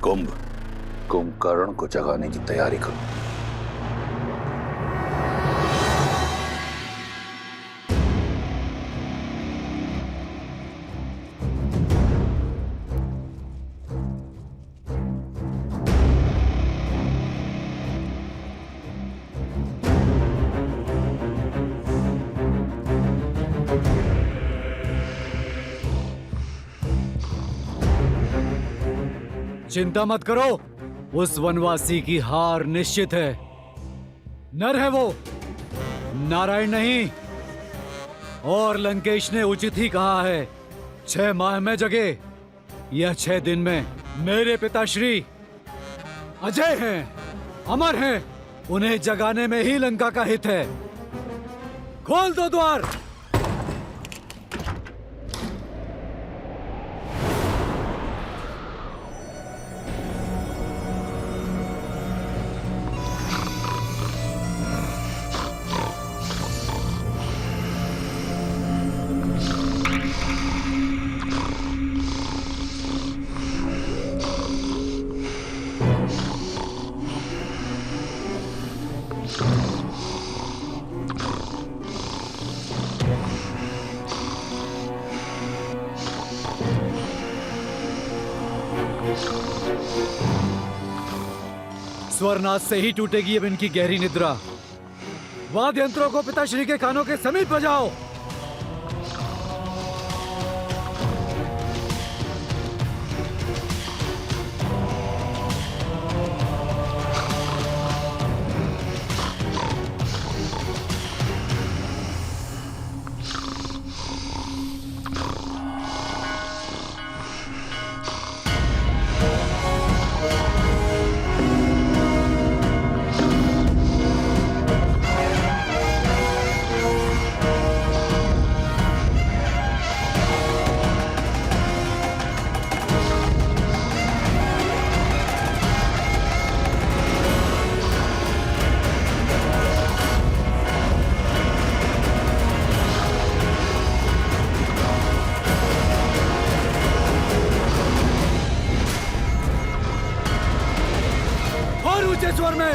कुंभकर्ण को जगाने की तैयारी करो। चिंता मत करो, उस वनवासी की हार निश्चित है। नर है वो, नारायण नहीं। और लंकेश ने उचित ही कहा है, 6 माह में जगे, यह 6 दिन में मेरे पिताश्री अजय हैं, अमर हैं, उन्हें जगाने में ही लंका का हित है। खोल दो द्वार। स्वरनाथ से ही टूटेगी अब इनकी गहरी निद्रा। वाद्य यंत्रों को पिताश्री के कानों के समीप बजाओ। स्वर में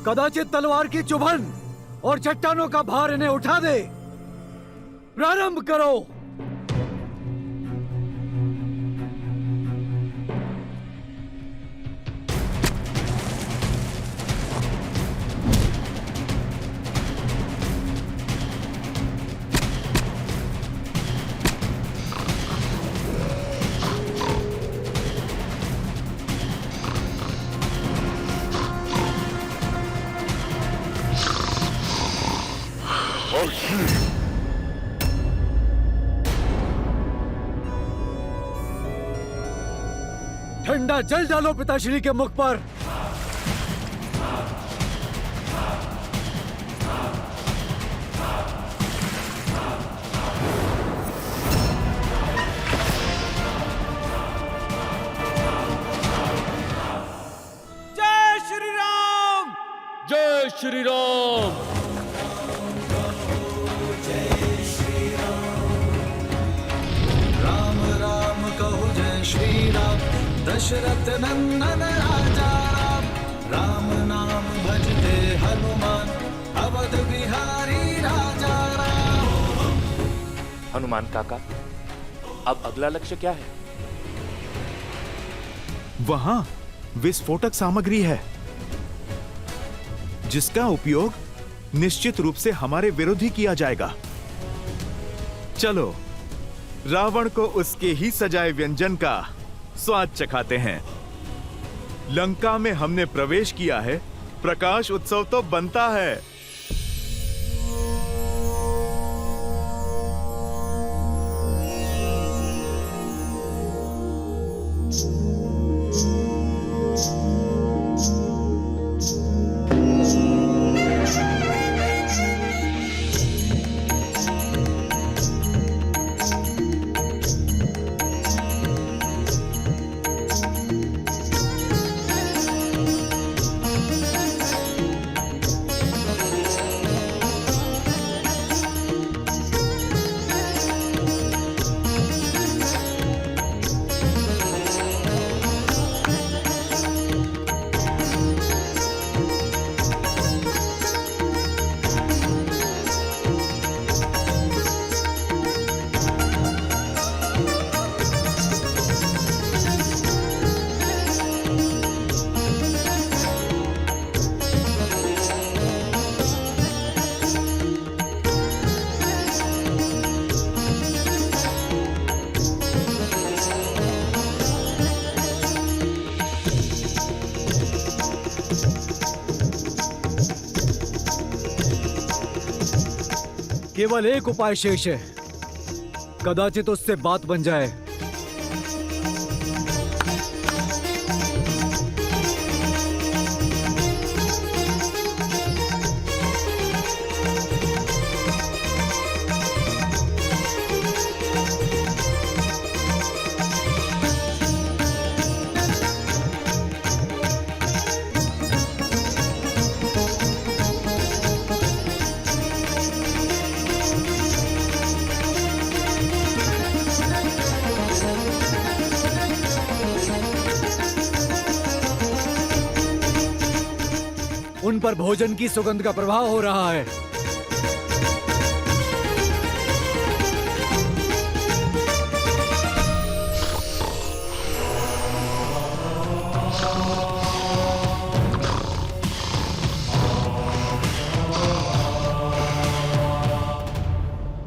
कदाचित तलवार की चुभन और चट्टानों का भार इन्हें उठा दे। प्रारंभ करो। ठंडा जल डालो पिताश्री के मुख पर। जय श्री राम, जय श्री राम। दशरथ नंदन राजा राम, राम नाम भजते हनुमान, अवध बिहारी राजा राम। हनुमान काका, अब अगला लक्ष्य क्या है? वहां विस्फोटक सामग्री है जिसका उपयोग निश्चित रूप से हमारे विरुद्ध ही किया जाएगा। चलो रावण को उसके ही सजाए व्यंजन का स्वाद चखाते हैं। लंका में हमने प्रवेश किया है, प्रकाश उत्सव तो बनता है। केवल एक उपाय शेष है, कदाचित उससे बात बन जाए। उन पर भोजन की सुगंध का प्रभाव हो रहा है।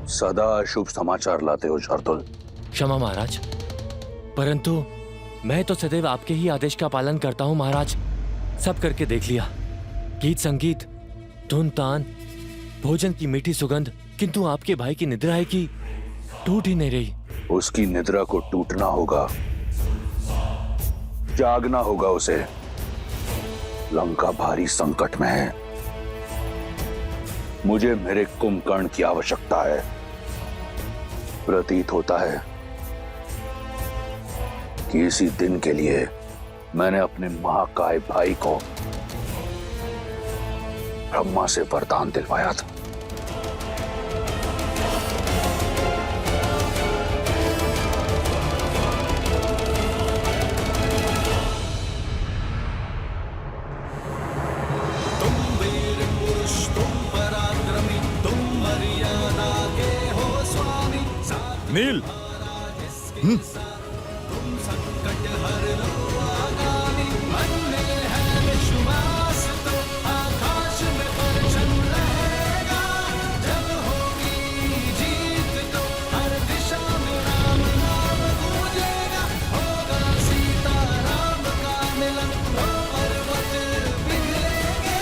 सदा अशुभ समाचार लाते हो शार्दुल। क्षमा महाराज, परंतु मैं तो सदैव आपके ही आदेश का पालन करता हूँ महाराज। सब करके देख लिया, गीत संगीत, धुन तान, भोजन की मीठी सुगंध, किंतु आपके भाई की निद्रा है कि टूट ही नहीं रही। उसकी निद्रा को टूटना होगा, जागना होगा उसे। लंका भारी संकट में है। मुझे मेरे कुंभकर्ण की आवश्यकता है। प्रतीत होता है कि इसी दिन के लिए मैंने अपने महाकाय भाई को ब्रह्मा से वरदान दिलवाया था। तुम वीर पुरुष, तुम पराक्रमी, तुम मर्यादा के हो स्वामी। नील, तुम संकट हर लो आगामी। मन में है विश्वास तो आकाश में परचम रहेगा। जब होगी जीत तो हर दिशा में राम नाम गूंजेगा। होगा सीता राम का मिलन तो पर्वत पिघलेंगे।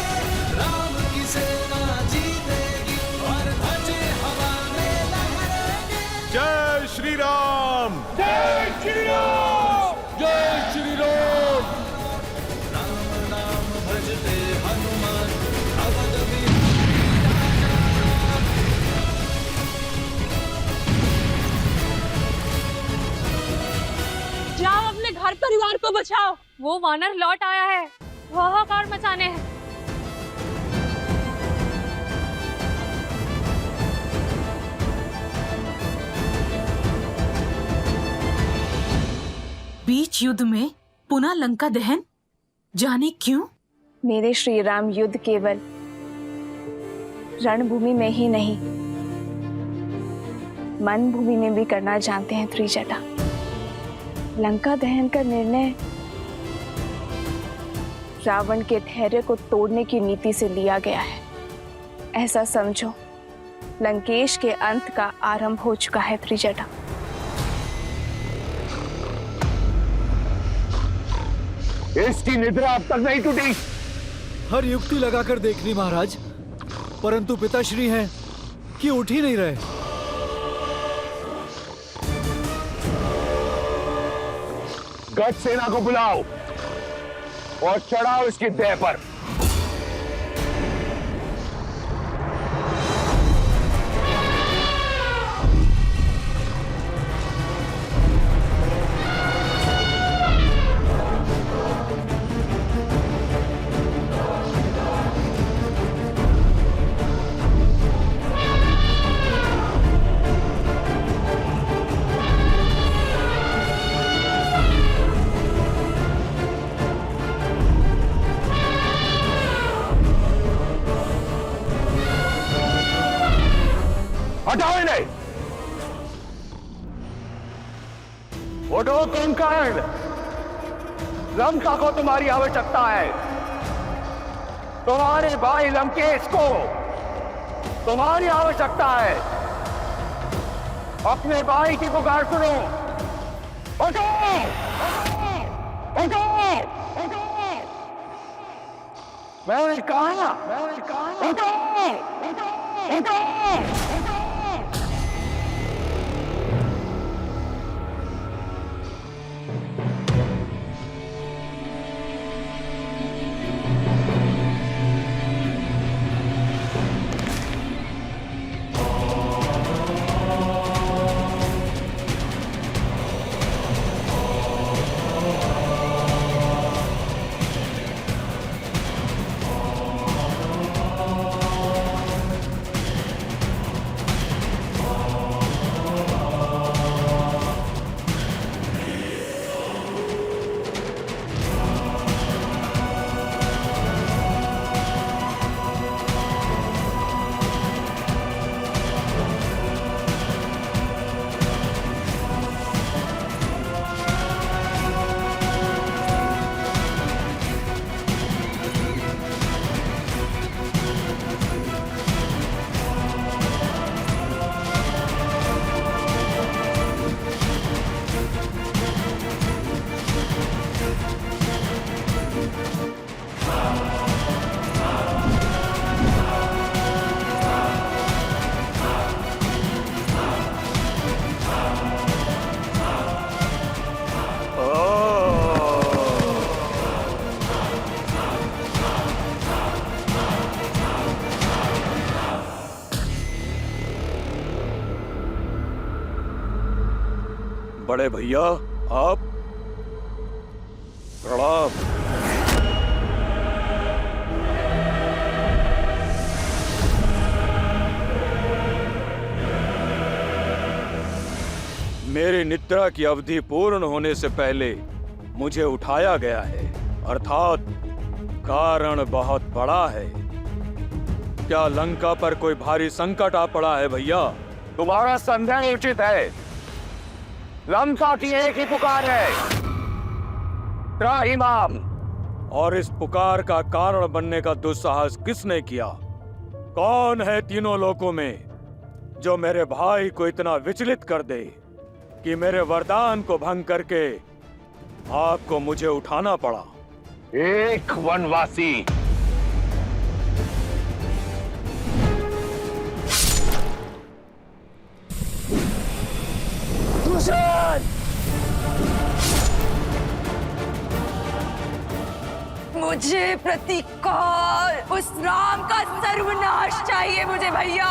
राम की सेना जीतेगी और ध्वजे हवा में लहरेंगे। जय श्री राम। जय श्री राम, जय श्री राम। राम नाम भजते हनुमान अवध में। जाओ अपने घर परिवार को बचाओ। वो वानर लौट आया है, हाहाकार मचाने हैं। बीच युद्ध में पुनः लंका दहन, जाने क्यों? मेरे श्री राम युद्ध केवल रणभूमि में ही नहीं, मन भूमि में भी करना जानते हैं त्रिजटा। लंका दहन का निर्णय रावण के धैर्य को तोड़ने की नीति से लिया गया है। ऐसा समझो लंकेश के अंत का आरंभ हो चुका है त्रिजटा। इसकी निद्रा अब तक नहीं टूटी। हर युक्ति लगाकर देख ली महाराज, परंतु पिताश्री हैं कि उठ ही नहीं रहे। गज सेना को बुलाओ और चढ़ाओ इसकी देह पर। हटाओ इन्हें। उठो कुंभकर्ण, लंका को तुम्हारी आवश्यकता है। तुम्हारे भाई लंकेश को तुम्हारी आवश्यकता है। अपने भाई की पुकार सुनो। उठो, उठो, उठो। मैंने कहा, उठो, उठो, उठो। बड़े भैया आप, प्रणाम। मेरी निद्रा की अवधि पूर्ण होने से पहले मुझे उठाया गया है, अर्थात कारण बहुत बड़ा है। क्या लंका पर कोई भारी संकट आ पड़ा है भैया? तुम्हारा संदेह उचित है। लंका की एक ही पुकार है, त्राहिमाम। और इस पुकार का कारण बनने का दुस्साहस किसने किया? कौन है तीनों लोकों में जो मेरे भाई को इतना विचलित कर दे कि मेरे वरदान को भंग करके आपको मुझे उठाना पड़ा? एक वनवासी। मुझे प्रतिकार, उस राम का सर्वनाश चाहिए मुझे भैया।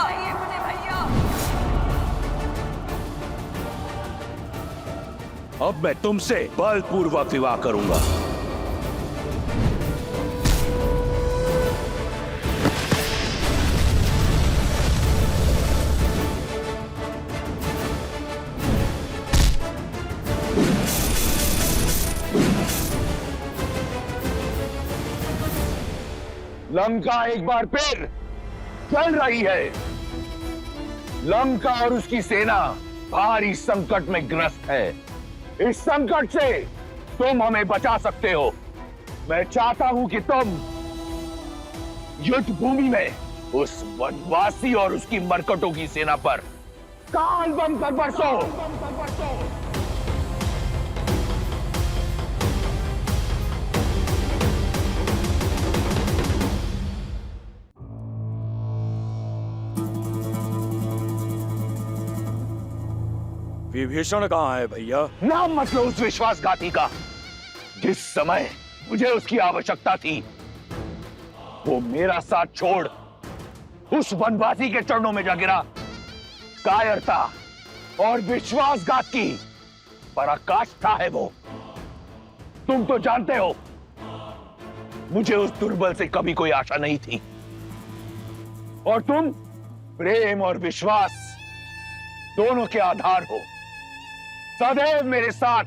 अब मैं तुमसे बलपूर्वक विवाह करूंगा। लंका एक बार फिर चल रही है। लंका और उसकी सेना भारी संकट में ग्रस्त है। इस संकट से तुम हमें बचा सकते हो। मैं चाहता हूं कि तुम युद्ध भूमि में उस वनवासी और उसकी मरकटों की सेना पर काल बम कर बरसो। विभीषण कहाँ है भैया? नाम मत लो उस विश्वासघाती का। जिस समय मुझे उसकी आवश्यकता थी, वो मेरा साथ छोड़ उस वनवासी के चरणों में जा गिरा। कायरता और विश्वासघात की पराकाष्ठा है वो। तुम तो जानते हो, मुझे उस दुर्बल से कभी कोई आशा नहीं थी, और तुम प्रेम और विश्वास दोनों के आधार हो। सदैव मेरे साथ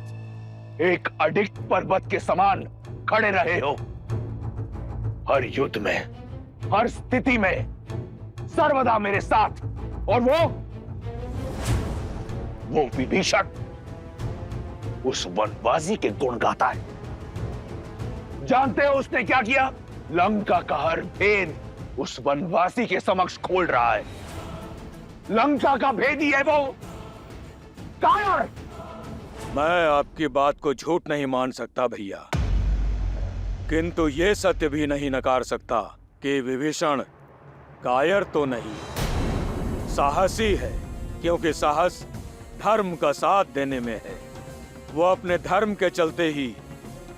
एक अडिग पर्वत के समान खड़े रहे हो। हर युद्ध में, हर स्थिति में सर्वदा मेरे साथ। और वो विभीषण उस वनवासी के गुण गाता है। जानते हो उसने क्या किया? लंका का हर भेद उस वनवासी के समक्ष खोल रहा है। लंका का भेदी है वो। कायर! मैं आपकी बात को झूठ नहीं मान सकता भैया, किंतु ये सत्य भी नहीं नकार सकता कि विभीषण कायर तो नहीं, साहसी है। क्योंकि साहस धर्म का साथ देने में है। वो अपने धर्म के चलते ही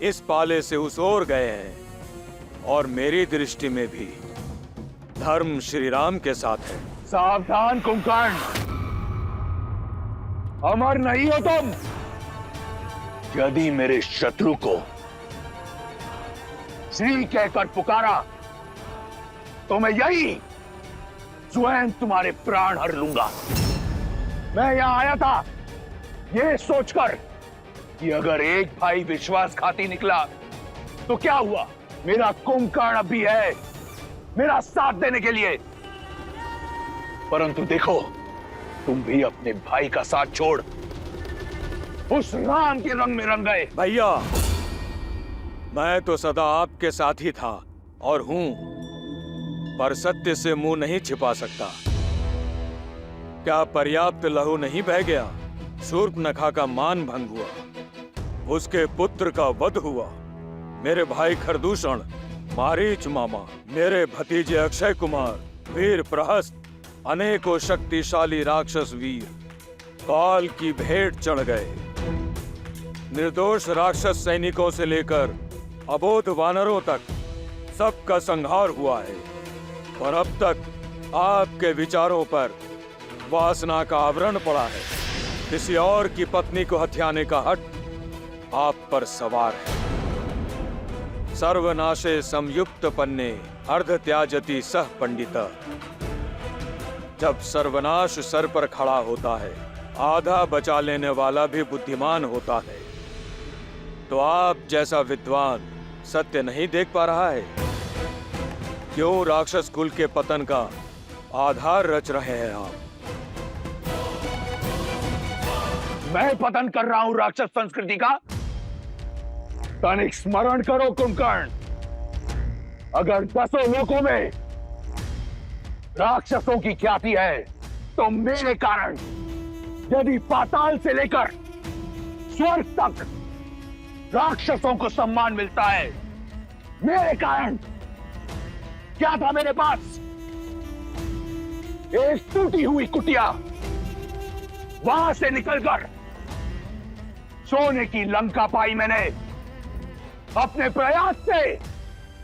इस पाले से उस ओर गए हैं, और मेरी दृष्टि में भी धर्म श्री राम के साथ है। सावधान कुंभकर्ण, अमर नहीं हो तुम। यदि मेरे शत्रु को श्री कहकर पुकारा तो मैं यही स्वयं तुम्हारे प्राण हर लूंगा। मैं यहां आया था यह सोचकर कि अगर एक भाई विश्वासघाती निकला तो क्या हुआ? मेरा कुंभकर्ण अब भी है मेरा साथ देने के लिए। परंतु देखो, तुम भी अपने भाई का साथ छोड़ उस राम के रंग में रंग गए। भैया, मैं तो सदा आपके साथ ही था और हूं, पर सत्य से मुंह नहीं छिपा सकता। क्या पर्याप्त लहू नहीं बह गया? शूर्पनखा का मान भंग हुआ, उसके पुत्र का वध हुआ। मेरे भाई खरदूषण, मारीच मामा, मेरे भतीजे अक्षय कुमार, वीर प्रहस्त, अनेकों शक्तिशाली राक्षस वीर काल की भेंट चढ़ गए। निर्दोष राक्षस सैनिकों से लेकर अबोध वानरों तक सबका संहार हुआ है। और अब तक आपके विचारों पर वासना का आवरण पड़ा है। किसी और की पत्नी को हथियाने का हट आप पर सवार है। सर्वनाशे संयुक्त पन्ने अर्ध त्याजति सह पंडिता। जब सर्वनाश सर पर खड़ा होता है, आधा बचा लेने वाला भी बुद्धिमान होता है। तो आप जैसा विद्वान सत्य नहीं देख पा रहा है? क्यों राक्षस कुल के पतन का आधार रच रहे हैं आप? मैं पतन कर रहा हूं राक्षस संस्कृति का? तनिक स्मरण करो कुंभकर्ण, अगर 10 लोकों में राक्षसों की ख्याति है तो मेरे कारण यदि पाताल से लेकर स्वर्ग तक राक्षसों को सम्मान मिलता है, मेरे कारण क्या था मेरे पास? एक टूटी हुई कुटिया, वहां से निकलकर सोने की लंका पाई मैंने अपने प्रयास से,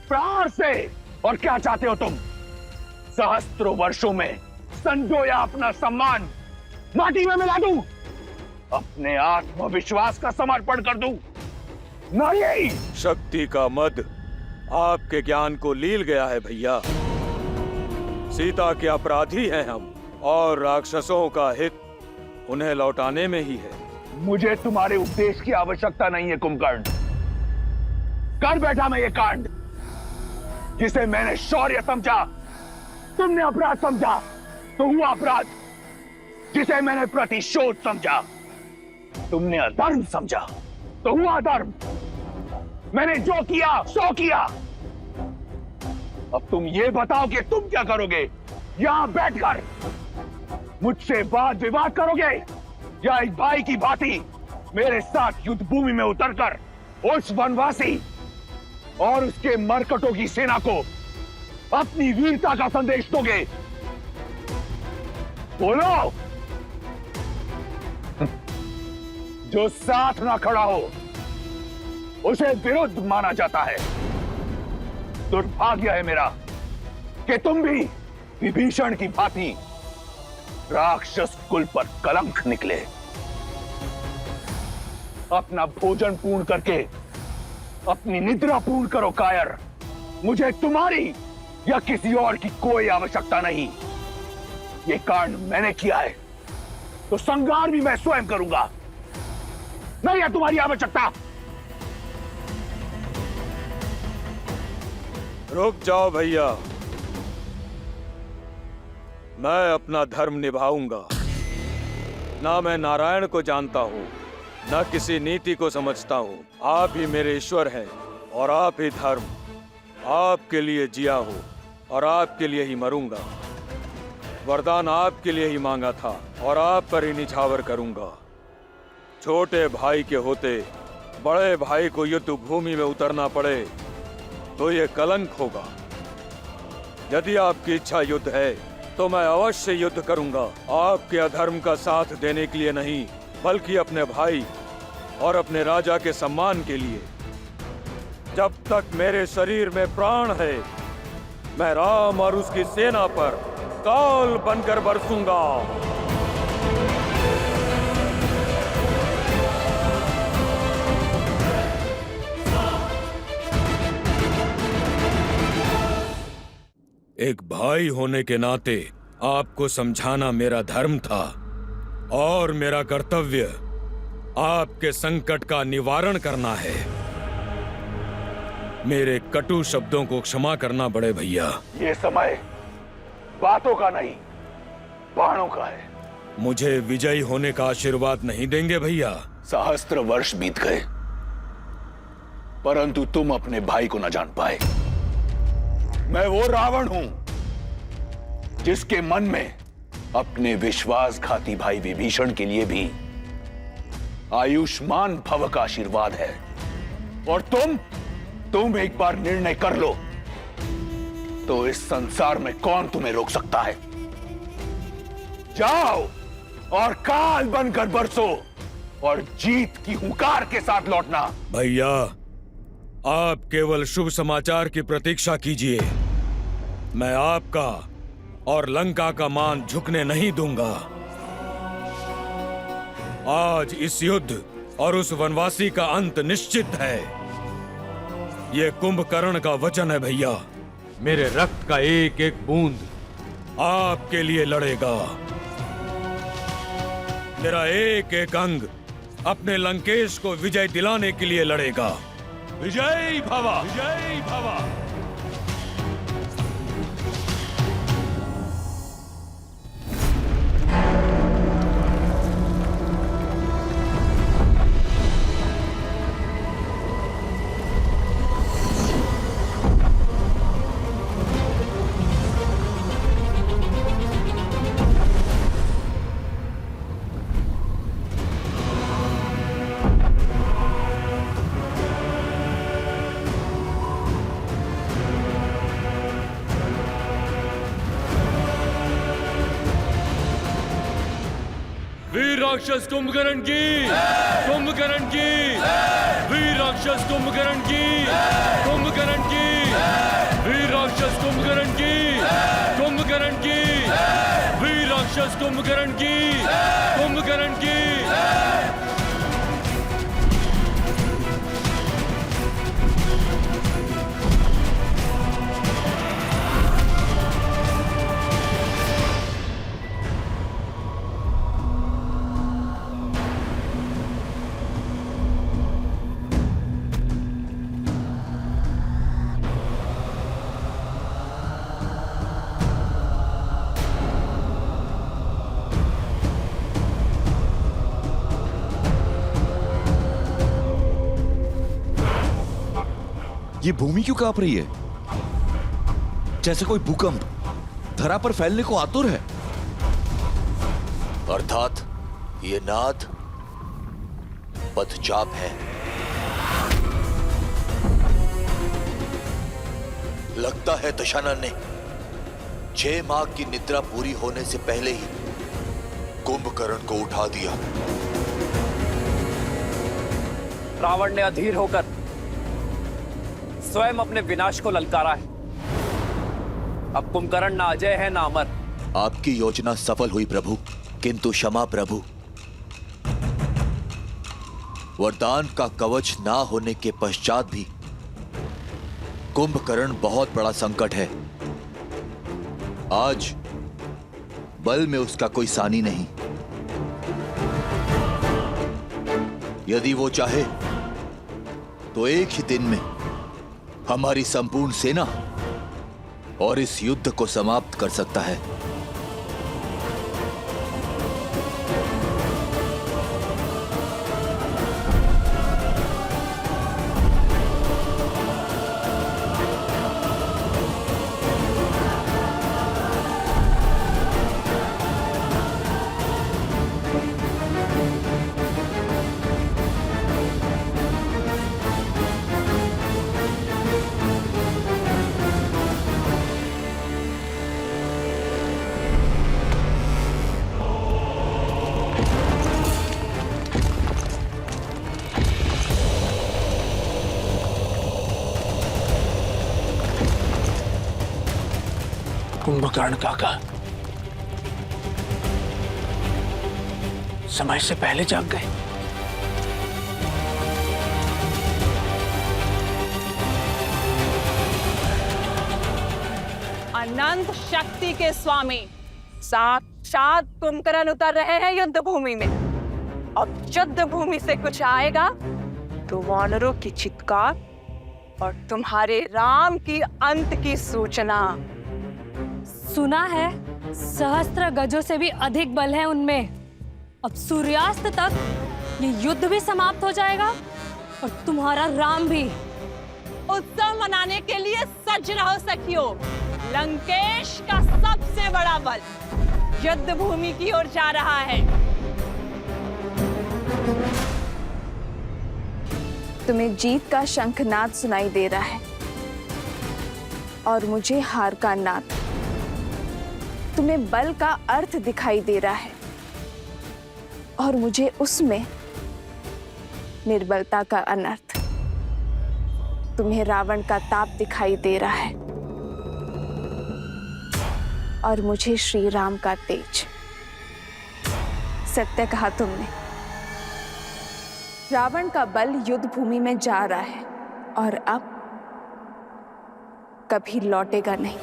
प्राण से। और क्या चाहते हो तुम? सहस्त्रों वर्षों में संजोया अपना सम्मान माटी में मिला दूं? अपने आत्मविश्वास का समर्पण कर दूं? नहीं। शक्ति का मद आपके ज्ञान को लील गया है भैया। सीता के अपराधी हैं हम, और राक्षसों का हित उन्हें लौटाने में ही है। मुझे तुम्हारे उपदेश की आवश्यकता नहीं है कुंभकर्ण। कर बैठा मैं ये कांड, जिसे मैंने शौर्य समझा तुमने अपराध समझा तो हुआ अपराध। जिसे मैंने प्रतिशोध समझा तुमने अधर्म समझा तो हुआ अधर्म। मैंने जो किया सो किया। अब तुम ये बताओ कि तुम क्या करोगे? यहां बैठकर मुझसे वाद विवाद करोगे, या एक भाई की भांति मेरे साथ युद्ध भूमि में उतरकर उस वनवासी और उसके मरकटों की सेना को अपनी वीरता का संदेश दोगे? बोलो। जो साथ ना खड़ा हो उसे विरुद्ध माना जाता है। दुर्भाग्य है मेरा कि तुम भी विभीषण की भांति राक्षस कुल पर कलंक निकले। अपना भोजन पूर्ण करके अपनी निद्रा पूर्ण करो कायर। मुझे तुम्हारी या किसी और की कोई आवश्यकता नहीं। ये कांड मैंने किया है तो संहार भी मैं स्वयं करूंगा। नहीं है तुम्हारी आवश्यकता। रुक जाओ भैया, मैं अपना धर्म निभाऊंगा। ना मैं नारायण को जानता हूं, न किसी नीति को समझता हूं। आप ही मेरे ईश्वर हैं और आप ही धर्म। आपके लिए जिया हूं और आपके लिए ही मरूंगा। वरदान आपके लिए ही मांगा था और आप पर ही निछावर करूंगा। छोटे भाई के होते बड़े भाई को युद्ध भूमि में उतरना पड़े तो ये कलंक होगा। यदि आपकी इच्छा युद्ध है तो मैं अवश्य युद्ध करूंगा। आपके अधर्म का साथ देने के लिए नहीं, बल्कि अपने भाई और अपने राजा के सम्मान के लिए। जब तक मेरे शरीर में प्राण है, मैं राम और उसकी सेना पर काल बनकर बरसूंगा। एक भाई होने के नाते आपको समझाना मेरा धर्म था और मेरा कर्तव्य आपके संकट का निवारण करना है। मेरे कटु शब्दों को क्षमा करना बड़े भैया। ये समय बातों का नहीं, बाणों का है। मुझे विजयी होने का आशीर्वाद नहीं देंगे भैया? सहस्त्र वर्ष बीत गए परंतु तुम अपने भाई को न जान पाए। मैं वो रावण हूं जिसके मन में अपने विश्वासघाती भाई विभीषण के लिए भी आयुष्मान भव का आशीर्वाद है। और तुम एक बार निर्णय कर लो तो इस संसार में कौन तुम्हें रोक सकता है। जाओ और काल बनकर बरसो और जीत की हुंकार के साथ लौटना। भैया, आप केवल शुभ समाचार की प्रतीक्षा कीजिए। मैं आपका और लंका का मान झुकने नहीं दूंगा। आज इस युद्ध और उस वनवासी का अंत निश्चित है। ये कुंभकर्ण का वचन है भैया। मेरे रक्त का एक एक बूंद आपके लिए लड़ेगा। मेरा एक एक अंग अपने लंकेश को विजय दिलाने के लिए लड़ेगा। विजय भवा, विजय भवा। वीर राक्षस कुंभकर्ण की, कुंभकर्ण की, वीर राक्षस कुंभकर्ण की, कुंभकर्ण की, वीर राक्षस कुंभकर्ण की, कुंभकर्ण की, वीर राक्षस कुंभकर्ण की, कुंभकर्ण की। ये भूमि क्यों कांप रही है? जैसे कोई भूकंप धरा पर फैलने को आतुर है। अर्थात ये नाद पदचाप है। लगता है दशानन ने 6 माह की निद्रा पूरी होने से पहले ही कुंभकर्ण को उठा दिया। रावण ने अधीर होकर स्वयं अपने विनाश को ललकारा है। अब कुंभकर्ण ना अजय है ना अमर। आपकी योजना सफल हुई प्रभु, किंतु क्षमा प्रभु। वरदान का कवच ना होने के पश्चात भी कुंभकर्ण बहुत बड़ा संकट है। आज बल में उसका कोई सानी नहीं। यदि वो चाहे तो एक ही दिन में हमारी संपूर्ण सेना और इस युद्ध को समाप्त कर सकता है। कुंभकर्ण काका समय से पहले जाग गए। अनंत शक्ति के स्वामी साक्षात कुंभकर्ण उतर रहे हैं युद्ध भूमि में। अब युद्ध भूमि से कुछ आएगा तो वानरों की चित्कार और तुम्हारे राम की अंत की सूचना। सुना है सहस्त्र गजों से भी अधिक बल है उनमें। अब सूर्यास्त तक ये युद्ध भी समाप्त हो जाएगा और तुम्हारा राम भी। उत्सव मनाने के लिए सज रहो सखियों। लंकेश का सबसे बड़ा बल युद्ध भूमि की ओर जा रहा है। तुम्हें जीत का शंखनाद सुनाई दे रहा है और मुझे हार का नाद। तुम्हें बल का अर्थ दिखाई दे रहा है और मुझे उसमें निर्बलता का अनर्थ। तुम्हें रावण का ताप दिखाई दे रहा है और मुझे श्री राम का तेज। सत्य कहा तुमने। रावण का बल युद्ध भूमि में जा रहा है और अब कभी लौटेगा नहीं।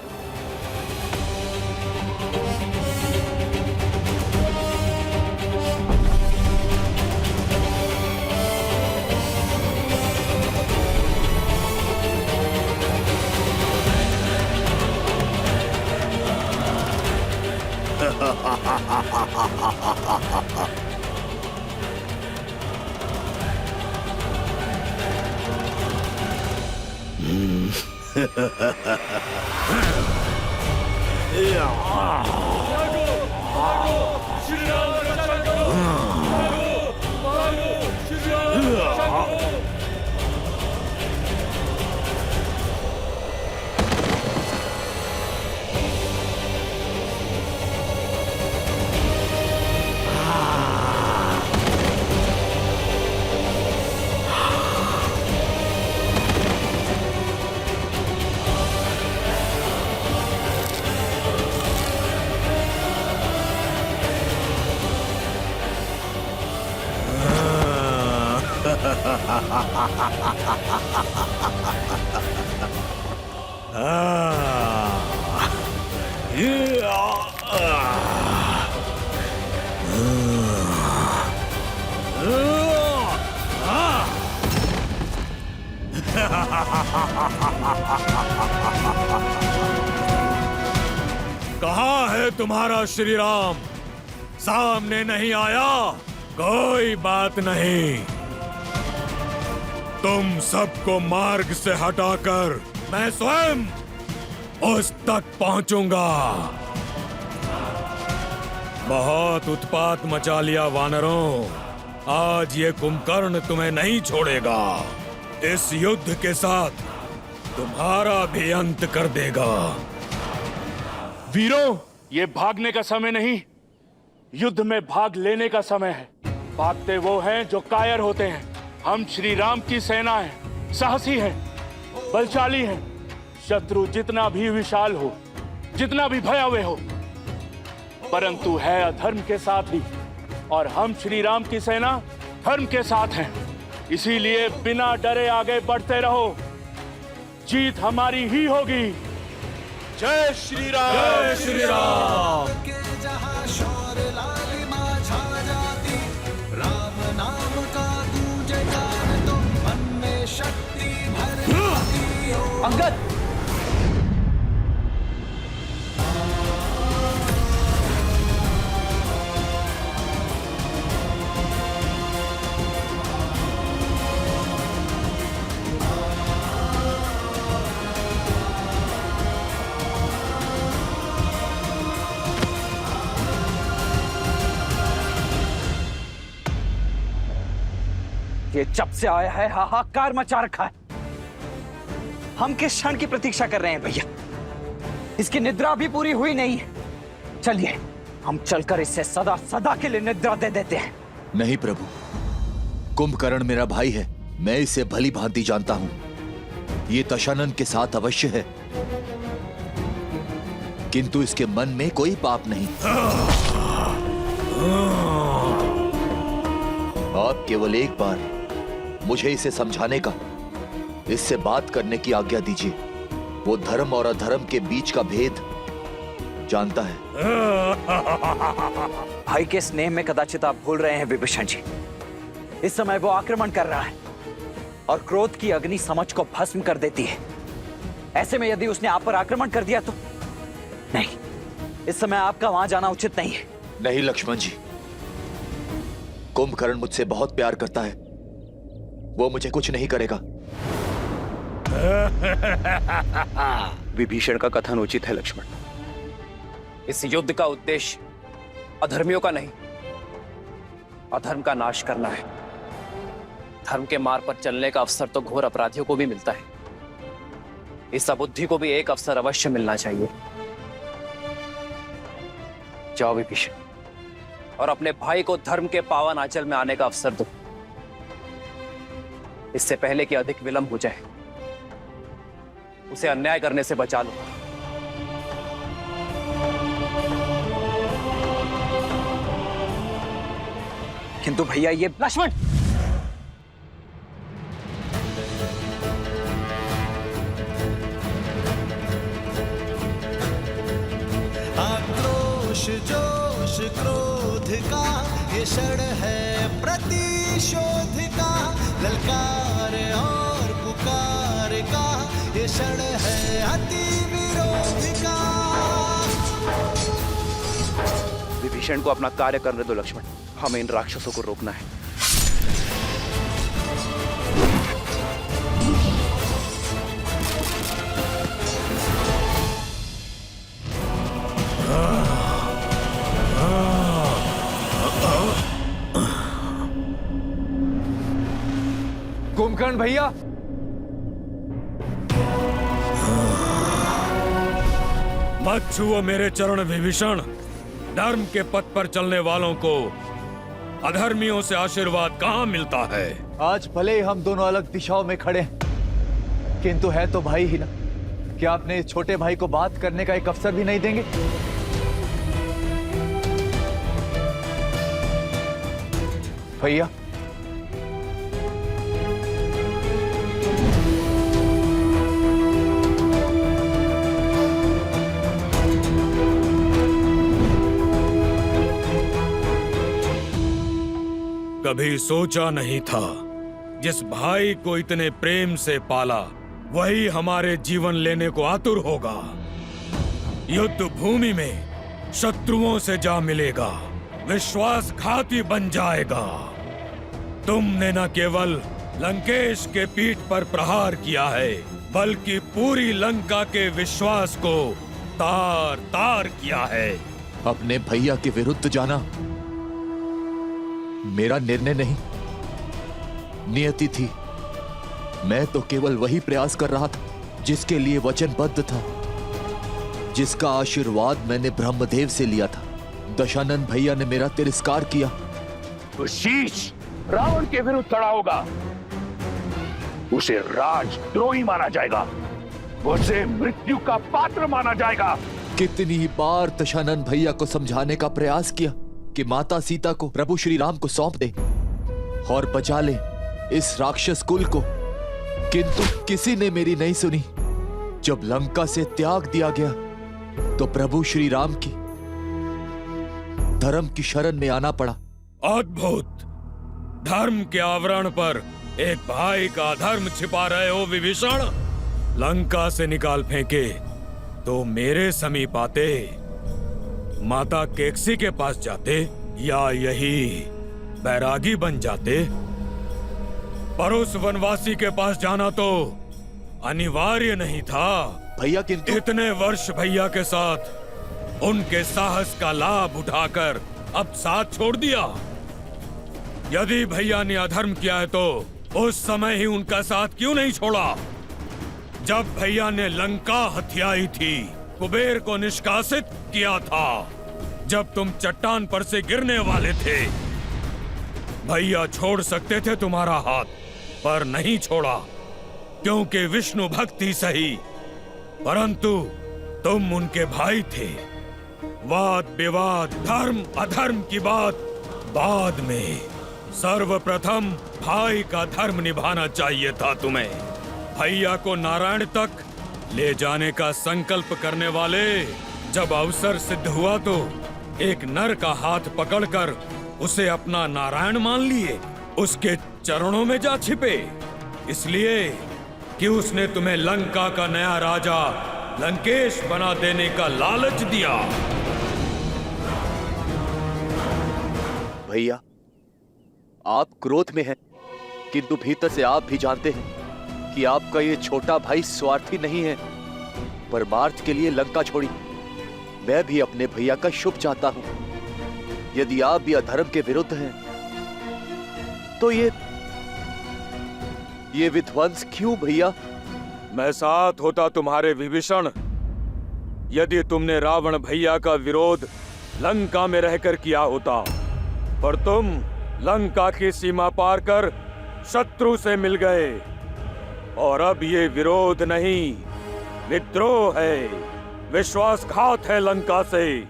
कहाँ है तुम्हारा श्री राम? सामने नहीं आया? कोई बात नहीं, तुम सबको मार्ग से हटाकर मैं स्वयं उस तक पहुंचूंगा। बहुत उत्पात मचा लिया वानरों। आज ये कुंभकर्ण तुम्हें नहीं छोड़ेगा। इस युद्ध के साथ तुम्हारा भी अंत कर देगा। वीरों, ये भागने का समय नहीं, युद्ध में भाग लेने का समय है। भागते वो हैं जो कायर होते हैं। हम श्री राम की सेना हैं, साहसी हैं। बलशाली हैं। शत्रु जितना भी विशाल हो, जितना भी भयावह हो, परंतु है अधर्म के साथ ही, और हम श्री राम की सेना धर्म के साथ हैं। इसीलिए बिना डरे आगे बढ़ते रहो, जीत हमारी ही होगी। जय श्री राम। जय श्री राम। के जहां शौर्य लालिमा छा जाती, राम नाम का गूंजे गान तो मन में शक्ति भर जाती। अंगद, ये जब से आया है हाहाकार मचा रखा है। हम किस क्षण की प्रतीक्षा कर रहे हैं भैया? इसकी निद्रा भी पूरी हुई नहीं है। चलिए हम चलकर इससे सदा सदा के लिए निद्रा दे देते हैं। नहीं प्रभु, कुंभकर्ण मेरा भाई है, मैं इसे भली भांति जानता हूं। ये दशानन के साथ अवश्य है, किंतु इसके मन में कोई पाप नहीं। आप केवल एक बार मुझे इसे समझाने का, इससे बात करने की आज्ञा दीजिए। वो धर्म और अधर्म के बीच का भेद जानता है। भाई के स्नेह में कदाचित आप भूल रहे हैं विभीषण जी। इस समय वो आक्रमण कर रहा है और क्रोध की अग्नि समझ को भस्म कर देती है। ऐसे में यदि उसने आप पर आक्रमण कर दिया तो नहीं, इस समय आपका वहां जाना उचित नहीं है। नहीं लक्ष्मण जी, कुंभकर्ण मुझसे बहुत प्यार करता है, वो मुझे कुछ नहीं करेगा। विभीषण का कथन उचित है लक्ष्मण। इस युद्ध का उद्देश्य अधर्मियों का नहीं, अधर्म का नाश करना है। धर्म के मार्ग पर चलने का अवसर तो घोर अपराधियों को भी मिलता है। इस अबुद्धि को भी एक अवसर अवश्य मिलना चाहिए। जाओ विभीषण, और अपने भाई को धर्म के पावन आंचल में आने का अवसर दो, इससे पहले कि अधिक विलंब हो जाए। उसे अन्याय करने से बचा लो। किंतु भैया ये लक्ष्मण, आक्रोश जोश क्रोध का ये क्षण है प्रतिशोध का, ललकार और पुकार का ये क्षण है अति विरोध का। विभीषण को अपना कार्य करने दो लक्ष्मण, हमें इन राक्षसों को रोकना है। कुंभकर्ण भैया, मत छुओ मेरे चरण विभीषण। धर्म के पथ पर चलने वालों को अधर्मियों से आशीर्वाद कहाँ मिलता है? आज भले ही हम दोनों अलग दिशाओं में खड़े हैं, किंतु है तो भाई ही ना। क्या अपने इस छोटे भाई को बात करने का एक अवसर भी नहीं देंगे? भैया, कभी सोचा नहीं था जिस भाई को इतने प्रेम से पाला वही हमारे जीवन लेने को आतुर होगा। युद्ध भूमि में शत्रुओं से जा मिलेगा, विश्वासघाती बन जाएगा। तुमने न केवल लंकेश के पीठ पर प्रहार किया है, बल्कि पूरी लंका के विश्वास को तार तार किया है। अपने भैया के विरुद्ध जाना मेरा निर्णय नहीं, नियति थी। मैं तो केवल वही प्रयास कर रहा था जिसके लिए वचनबद्ध था, जिसका आशीर्वाद मैंने ब्रह्मदेव से लिया था। दशानन भैया ने मेरा तिरस्कार किया तो शीश रावण के विरुद्ध खड़ा होगा। उसे राजद्रोही माना जाएगा, उसे मृत्यु का पात्र माना जाएगा। कितनी ही बार दशानन भैया को समझाने का प्रयास किया कि माता सीता को प्रभु श्री राम को सौंप दे और बचा ले इस राक्षस कुल को, किंतु किसी ने मेरी नहीं सुनी। जब लंका से त्याग दिया गया तो प्रभु श्री राम की धर्म की शरण में आना पड़ा। अद्भुत! धर्म के आवरण पर एक भाई का धर्म छिपा रहे हो विभीषण। लंका से निकाल फेंके तो मेरे समीप आते, माता केकसी के पास जाते या यही बैरागी बन जाते। पर उस वनवासी के पास जाना तो अनिवार्य नहीं था भैया, किंतु इतने वर्ष भैया के साथ उनके साहस का लाभ उठाकर अब साथ छोड़ दिया। यदि भैया ने अधर्म किया है तो उस समय ही उनका साथ क्यों नहीं छोड़ा? जब भैया ने लंका हथियाई थी, कुबेर को निष्कासित किया था, जब तुम चट्टान पर से गिरने वाले थे, भैया छोड़ सकते थे तुम्हारा हाथ, पर नहीं छोड़ा, क्योंकि विष्णु भक्ति सही, परंतु तुम उनके भाई थे। वाद विवाद, धर्म अधर्म की बात बाद में, सर्वप्रथम भाई का धर्म निभाना चाहिए था तुम्हें। भैया को नारायण तक ले जाने का संकल्प करने वाले जब अवसर सिद्ध हुआ तो एक नर का हाथ पकड़कर उसे अपना नारायण मान लिए, उसके चरणों में जा छिपे, इसलिए कि उसने तुम्हें लंका का नया राजा लंकेश बना देने का लालच दिया। भैया, आप क्रोध में हैं, किंतु भीतर से आप भी जानते हैं कि आपका ये छोटा भाई स्वार्थी नहीं है। परमार्थ के लिए लंका छोड़ी मैं भी अपने भैया का शुभ चाहता हूं। यदि आप भी अधर्म के विरुद्ध हैं तो ये विध्वंस क्यों भैया? मैं साथ होता तुम्हारे विभीषण, यदि तुमने रावण भैया का विरोध लंका में रहकर किया होता, पर तुम लंका की सीमा पार कर शत्रु से मिल गए, और अब ये विरोध नहीं, विद्रोह है, विश्वासघात है लंका से।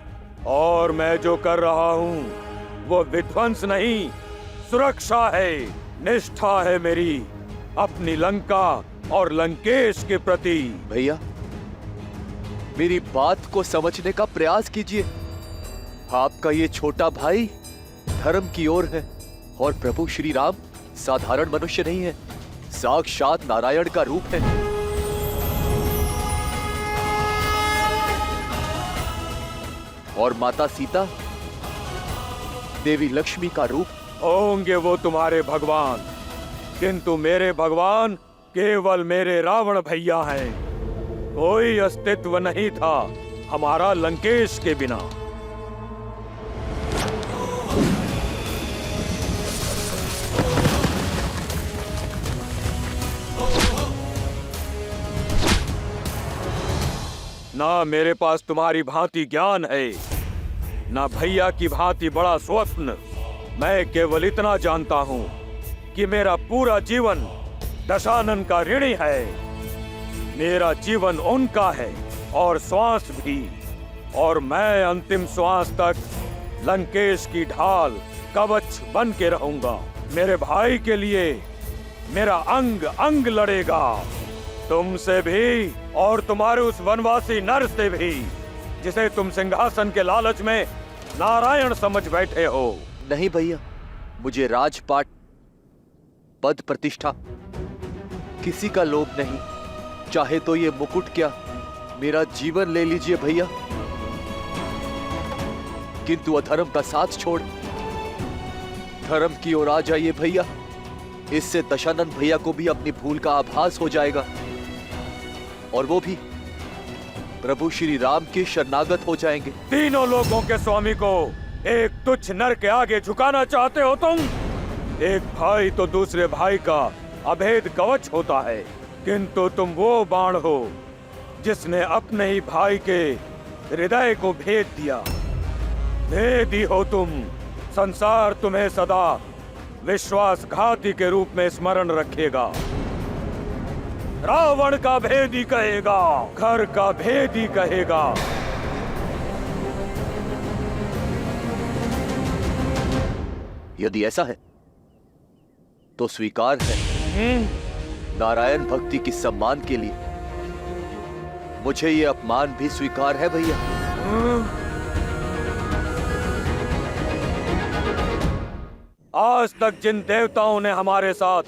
और मैं जो कर रहा हूँ वो विध्वंस नहीं, सुरक्षा है, निष्ठा है मेरी अपनी लंका और लंकेश के प्रति। भैया, मेरी बात को समझने का प्रयास कीजिए। आपका ये छोटा भाई धर्म की ओर है और प्रभु श्री राम साधारण मनुष्य नहीं है, साक्षात नारायण का रूप है। और माता सीता देवी लक्ष्मी का रूप। होंगे वो तुम्हारे भगवान, किंतु मेरे भगवान केवल मेरे रावण भैया हैं। कोई अस्तित्व नहीं था हमारा लंकेश के बिना। ना मेरे पास तुम्हारी भांति ज्ञान है, ना भैया की भांति बड़ा स्वप्न। मैं केवल इतना जानता हूँ कि मेरा पूरा जीवन दशानन का ऋणी है। मेरा जीवन उनका है और श्वास भी, और मैं अंतिम श्वास तक लंकेश की ढाल कवच बन के रहूंगा। मेरे भाई के लिए मेरा अंग अंग लड़ेगा, तुमसे भी और तुम्हारे उस वनवासी नर से भी जिसे तुम सिंहासन के लालच में नारायण समझ बैठे हो। नहीं भैया, मुझे राजपाट, पद, प्रतिष्ठा किसी का लोभ नहीं। चाहे तो ये मुकुट क्या, मेरा जीवन ले लीजिए भैया, किंतु अधर्म का साथ छोड़ धर्म की ओर आ जाइए भैया। इससे दशानन भैया को भी अपनी भूल का आभास हो जाएगा और वो भी प्रभु श्री राम के शरणागत हो जाएंगे। तीनों लोगों के स्वामी को एक तुच्छ नर के आगे झुकाना चाहते हो तुम? एक भाई तो दूसरे भाई का अभेद कवच होता है, किंतु तुम वो बाण हो जिसने अपने ही भाई के हृदय को भेद दिया। भेदी हो तुम, संसार तुम्हें सदा विश्वासघाती के रूप में स्मरण रखेगा। रावण का भेद ही कहेगा, घर का भेद ही कहेगा। यदि ऐसा है तो स्वीकार है। नारायण भक्ति की सम्मान के लिए मुझे ये अपमान भी स्वीकार है भैया। आज तक जिन देवताओं ने हमारे साथ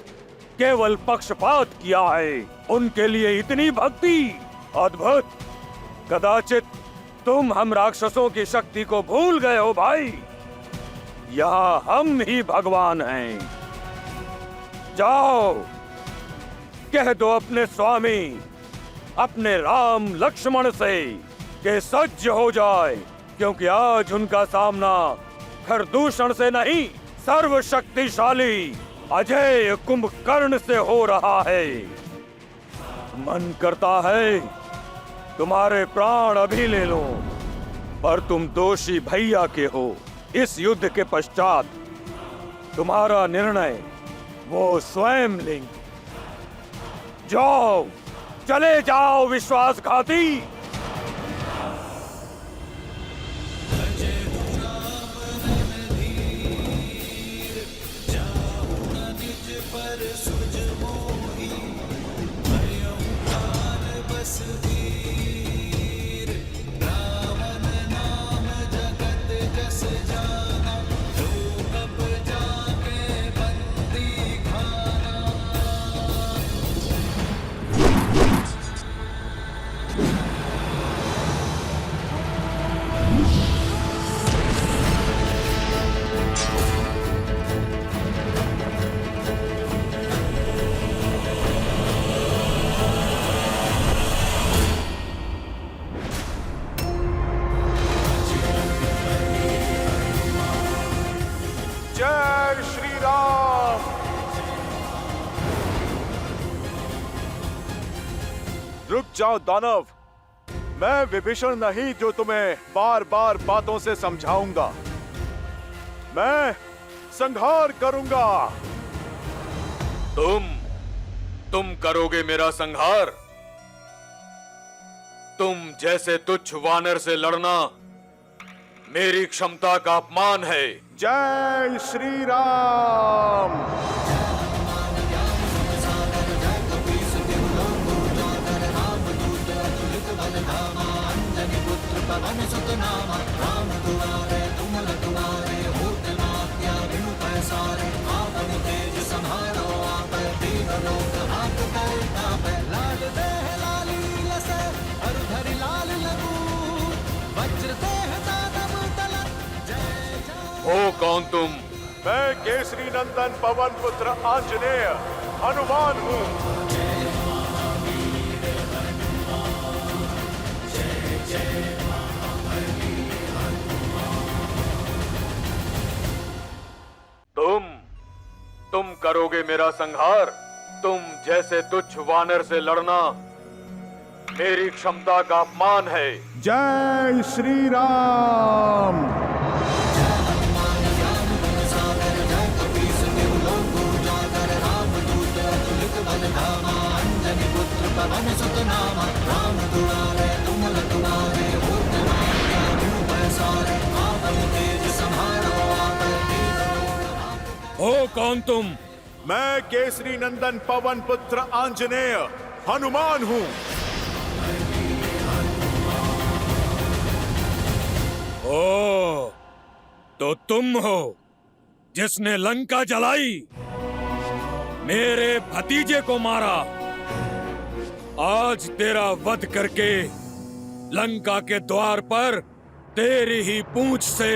केवल पक्षपात किया है, उनके लिए इतनी भक्ति अद्भुत। कदाचित तुम हम राक्षसों की शक्ति को भूल गए हो भाई। यहाँ हम ही भगवान हैं। जाओ, कह दो अपने स्वामी, अपने राम लक्ष्मण से कि सज्ज हो जाए, क्योंकि आज उनका सामना खरदूषण से नहीं, सर्वशक्तिशाली अजय कुंभकर्ण से हो रहा है। मन करता है तुम्हारे प्राण अभी ले लो, पर तुम दोषी भैया के हो। इस युद्ध के पश्चात तुम्हारा निर्णय वो स्वयं लेंगे। जाओ, चले जाओ विश्वासघाती। जय श्री राम। रुक जाओ दानव, मैं विभीषण नहीं जो तुम्हें बार बार बातों से समझाऊंगा। मैं संहार करूंगा। तुम करोगे मेरा संहार? तुम जैसे तुच्छ वानर से लड़ना मेरी क्षमता का अपमान है। जय श्री राम। हो कौन तुम? मैं केसरी नंदन पवन पुत्र आंजनेय हनुमान हूँ। तुम करोगे मेरा संहार? तुम जैसे तुच्छ वानर से लड़ना मेरी क्षमता का अपमान है। जय श्री राम। हो कौन तुम? मैं केसरी नंदन पवन पुत्र आंजनेय हनुमान हूँ। ओ, तो तुम हो जिसने लंका जलाई, मेरे भतीजे को मारा। आज तेरा वध करके लंका के द्वार पर तेरी ही पूंछ से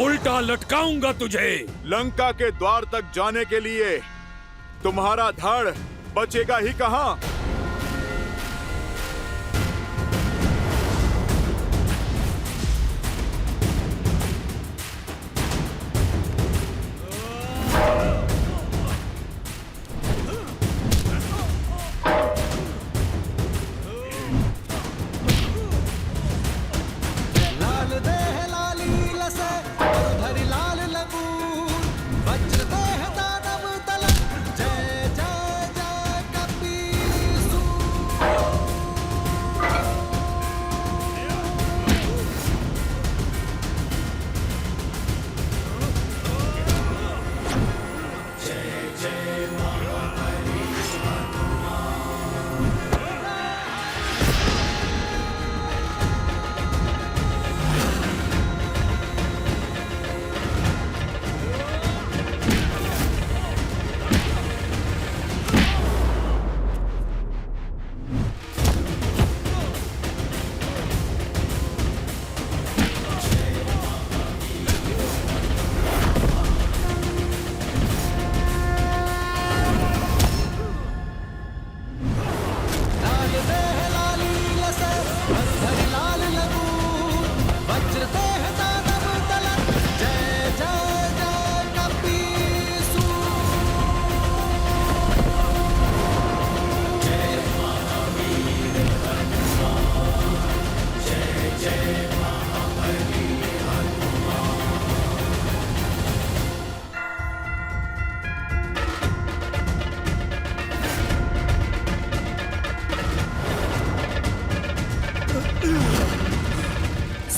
उल्टा लटकाऊंगा तुझे। लंका के द्वार तक जाने के लिए तुम्हारा धड़ बचेगा ही कहां?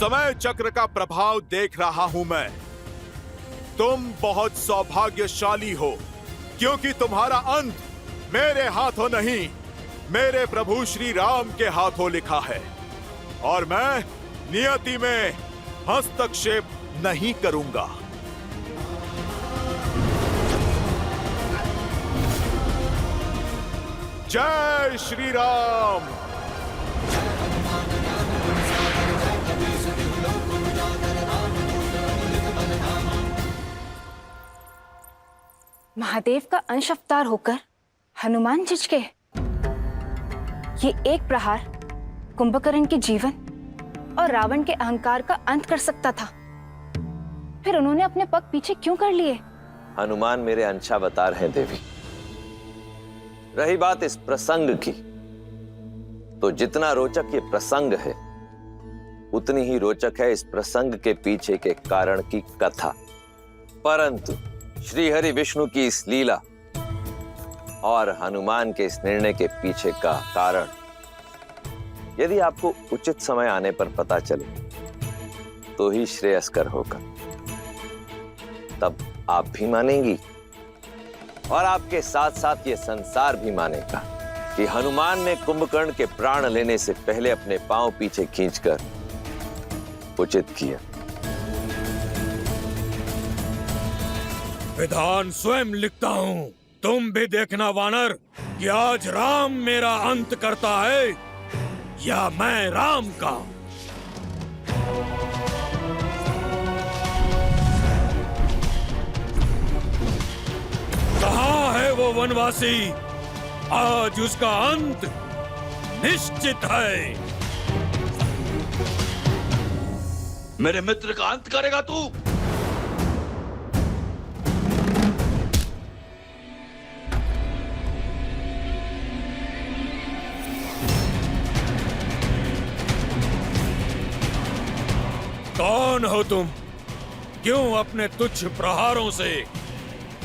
समय चक्र का प्रभाव देख रहा हूं मैं। तुम बहुत सौभाग्यशाली हो, क्योंकि तुम्हारा अंत मेरे हाथों नहीं, मेरे प्रभु श्री राम के हाथों लिखा है। और मैं नियति में हस्तक्षेप नहीं करूंगा। जय श्री राम। महादेव का अंश अवतार होकर हनुमान झिझके। ये एक प्रहार कुंभकर्ण के जीवन और रावण के अहंकार का अंत कर सकता था। फिर उन्होंने अपने पग पीछे क्यों कर लिए? हनुमान मेरे अंशावतार हैं देवी। रही बात इस प्रसंग की, तो जितना रोचक ये प्रसंग है, उतनी ही रोचक है इस प्रसंग के पीछे के कारण की कथा। परंतु श्री हरि विष्णु की इस लीला और हनुमान के इस निर्णय के पीछे का कारण यदि आपको उचित समय आने पर पता चले तो ही श्रेयस्कर होगा। तब आप भी मानेंगी और आपके साथ साथ ये संसार भी मानेगा कि हनुमान ने कुंभकर्ण के प्राण लेने से पहले अपने पांव पीछे खींचकर उचित किया। विधान स्वयं लिखता हूँ, तुम भी देखना वानर कि आज राम मेरा अंत करता है या मैं राम का। कहाँ है वो वनवासी? आज उसका अंत निश्चित है। मेरे मित्र का अंत करेगा तू? कौन हो तुम? क्यों अपने तुच्छ प्रहारों से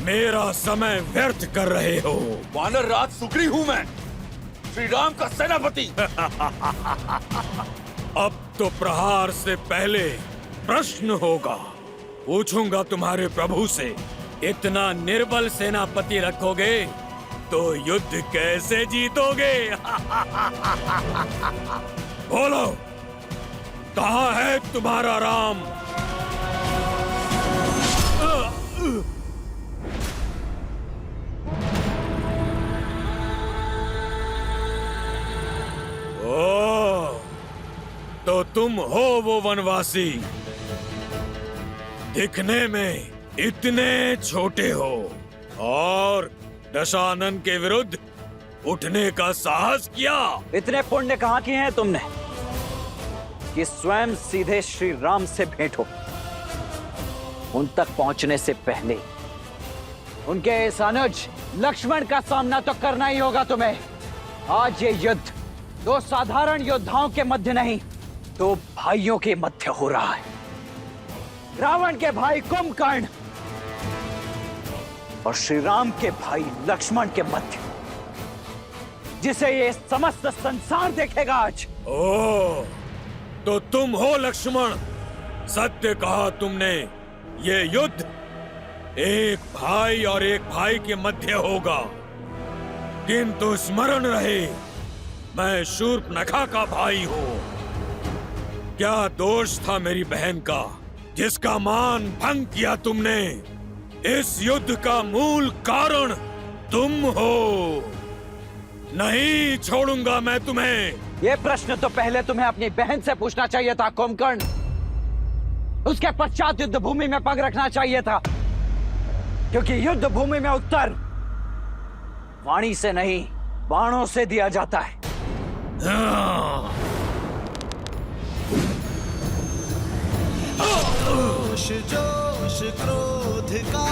मेरा समय व्यर्थ कर रहे हो? वानर राज सुग्री हूं मैं, श्री राम का सेनापति। अब तो प्रहार से पहले प्रश्न होगा। पूछूंगा तुम्हारे प्रभु से, इतना निर्बल सेनापति रखोगे तो युद्ध कैसे जीतोगे? बोलो, कहाँ है तुम्हारा राम? ओ, तो तुम हो वो वनवासी। दिखने में इतने छोटे हो और दशानन के विरुद्ध उठने का साहस किया। इतने पुण्य कहाँ किए हैं तुमने कि स्वयं सीधे श्री राम से भेंट हो? उन तक पहुंचने से पहले उनके इस अनुज लक्ष्मण का सामना तो करना ही होगा तुम्हें। आज ये युद्ध दो साधारण योद्धाओं के मध्य नहीं, दो भाइयों के मध्य हो रहा है। रावण के भाई कुंभकर्ण और श्री राम के भाई लक्ष्मण के मध्य, जिसे ये समस्त संसार देखेगा आज। ओ, तो तुम हो लक्ष्मण। सत्य कहा तुमने, ये युद्ध एक भाई और एक भाई के मध्य होगा। किंतु स्मरण रहे, मैं शूर्पणखा का भाई हूं। क्या दोष था मेरी बहन का, जिसका मान भंग किया तुमने? इस युद्ध का मूल कारण तुम हो। नहीं छोड़ूंगा मैं तुम्हें। ये प्रश्न तो पहले तुम्हें अपनी बहन से पूछना चाहिए था कुंभकर्ण। उसके पश्चात युद्ध भूमि में पग रखना चाहिए था, क्योंकि युद्ध भूमि में उत्तर वाणी से नहीं, बाणों से दिया जाता है। जोश जोश क्रोध का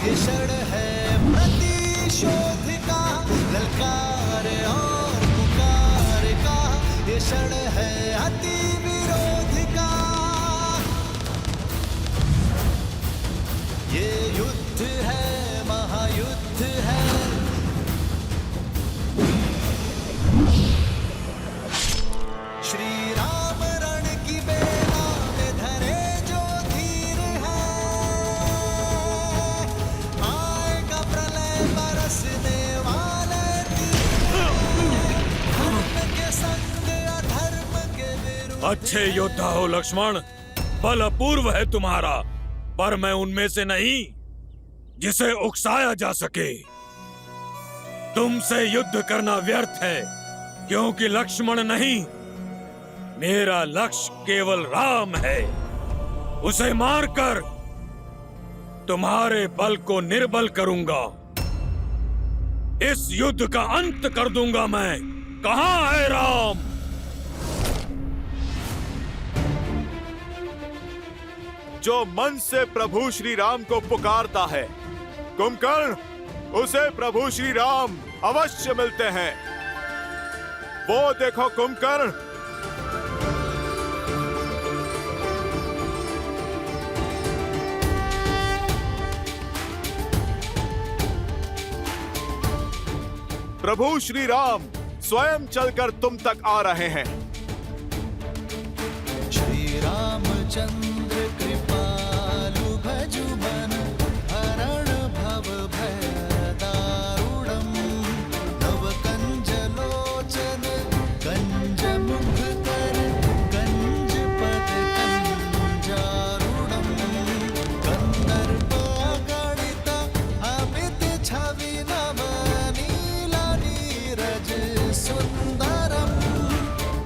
ये क्षण है प्रतिशोध का, ललकार और पुकार का ये क्षण है अति विरोध का। ये युद्ध है, महायुद्ध है। श्री राम रण की बेला अच्छे योद्धा हो लक्ष्मण, बल अपूर्व है तुम्हारा, पर मैं उनमें से नहीं जिसे उकसाया जा सके। तुमसे युद्ध करना व्यर्थ है, क्योंकि लक्ष्मण नहीं, मेरा लक्ष्य केवल राम है। उसे मारकर तुम्हारे बल को निर्बल करूंगा। इस युद्ध का अंत कर दूंगा मैं। कहां है राम? जो मन से प्रभु श्री राम को पुकारता है, कुंभकर्ण, उसे प्रभु श्री राम अवश्य मिलते हैं। वो देखो कुंभकर्ण, प्रभु श्री राम स्वयं चलकर तुम तक आ रहे हैं। श्री रामचंद्र कृपालु भजु मन हरण भव भय दारुणम नव कंज लोचन कंज मुख कर कंज पद कंजारुणम कंदर्प गणित अमित छवि नव नीला नीरज सुंदरम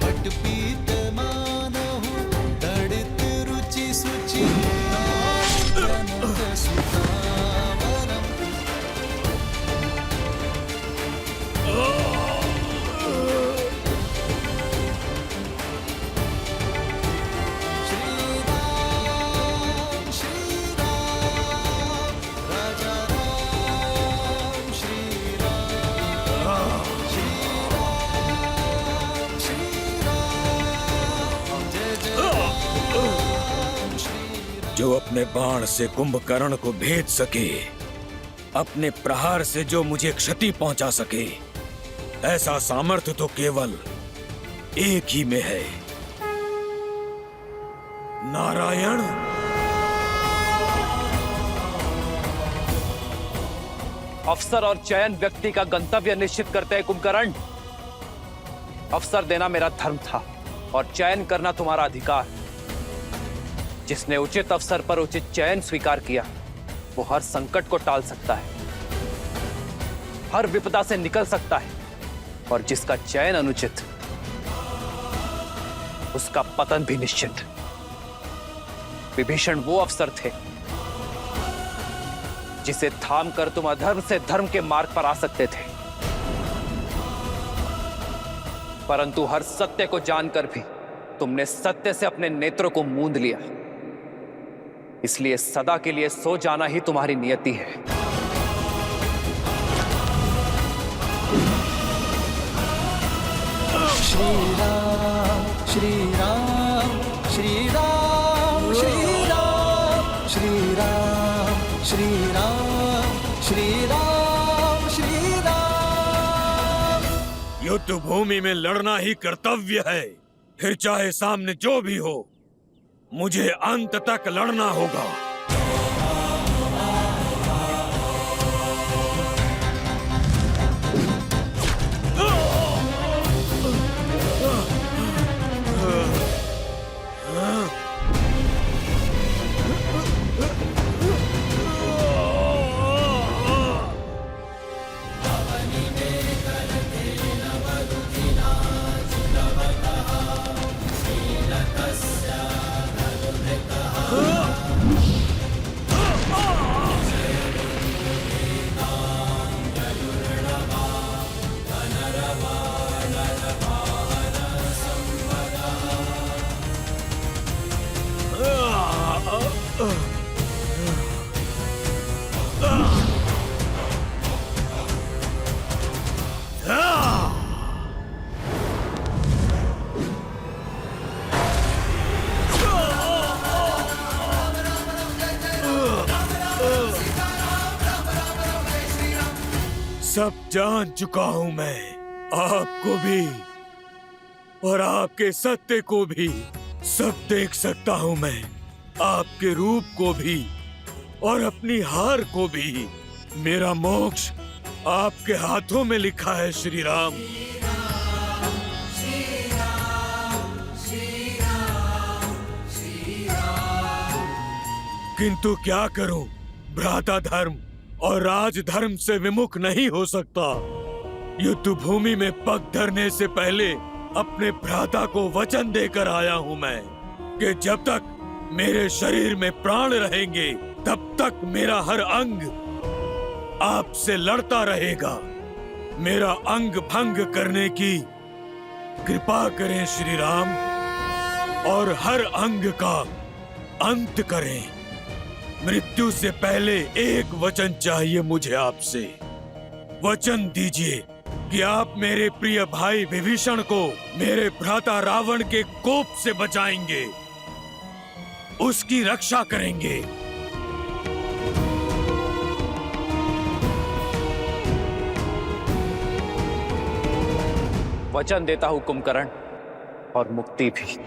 पटपीत मानहु तड़ित रुचि सुचि जनक सुतावरम। श्री राम राजा राम श्री राम जय जय राम श्री जो अपने बाण से कुंभकर्ण को भेद सके, अपने प्रहार से जो मुझे क्षति पहुंचा सके, ऐसा सामर्थ्य तो केवल एक ही में है, नारायण। अवसर और चयन व्यक्ति का गंतव्य निश्चित करते हैं कुंभकर्ण। अवसर देना मेरा धर्म था और चयन करना तुम्हारा अधिकार। जिसने उचित अवसर पर उचित चयन स्वीकार किया, वो हर संकट को टाल सकता है, हर विपदा से निकल सकता है, और जिसका चयन अनुचित, उसका पतन भी निश्चित। विभीषण वो अवसर थे जिसे थाम कर तुम अधर्म से धर्म के मार्ग पर आ सकते थे, परंतु हर सत्य को जानकर भी तुमने सत्य से अपने नेत्रों को मूंद लिया। इसलिए सदा के लिए सो जाना ही तुम्हारी नियति है। श्री राम श्री राम श्री राम श्री राम श्री राम श्री राम श्री राम श्री राम। युद्ध भूमि में लड़ना ही कर्तव्य है, फिर चाहे सामने जो भी हो, मुझे अंत तक लड़ना होगा। सब जान चुका हूं मैं, आपको भी और आपके सत्य को भी। सब देख सकता हूं मैं, आपके रूप को भी और अपनी हार को भी। मेरा मोक्ष आपके हाथों में लिखा है श्री राम। श्री राम श्री राम किंतु क्या करूं, भ्राता धर्म और राजधर्म से विमुख नहीं हो सकता। युद्ध भूमि में पग धरने से पहले अपने भ्राता को वचन देकर आया हूं मैं कि जब तक मेरे शरीर में प्राण रहेंगे तब तक मेरा हर अंग आपसे लड़ता रहेगा। मेरा अंग भंग करने की कृपा करें श्री राम, और हर अंग का अंत करें। मृत्यु से पहले एक वचन चाहिए मुझे आपसे। वचन दीजिए कि आप मेरे प्रिय भाई विभीषण को मेरे भ्राता रावण के कोप से बचाएंगे, उसकी रक्षा करेंगे। वचन देता हूं कुंभकर्ण, और मुक्ति भी।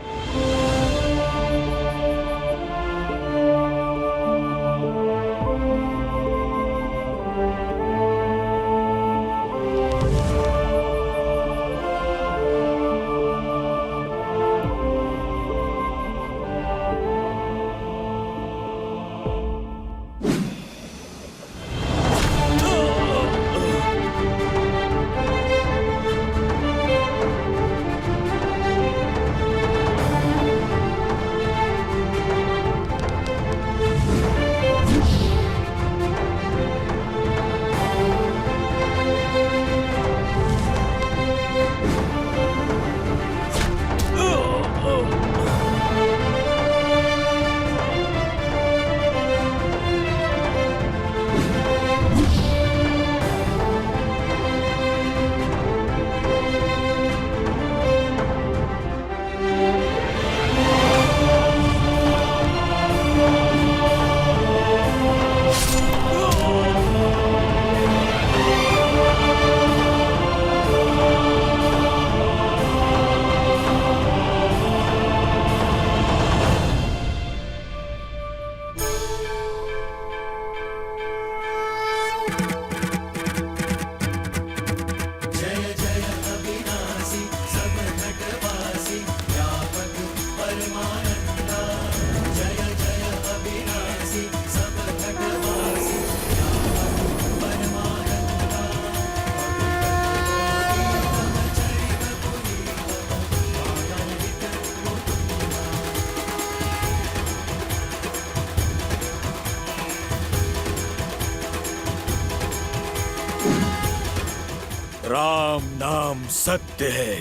राम नाम सत्य है,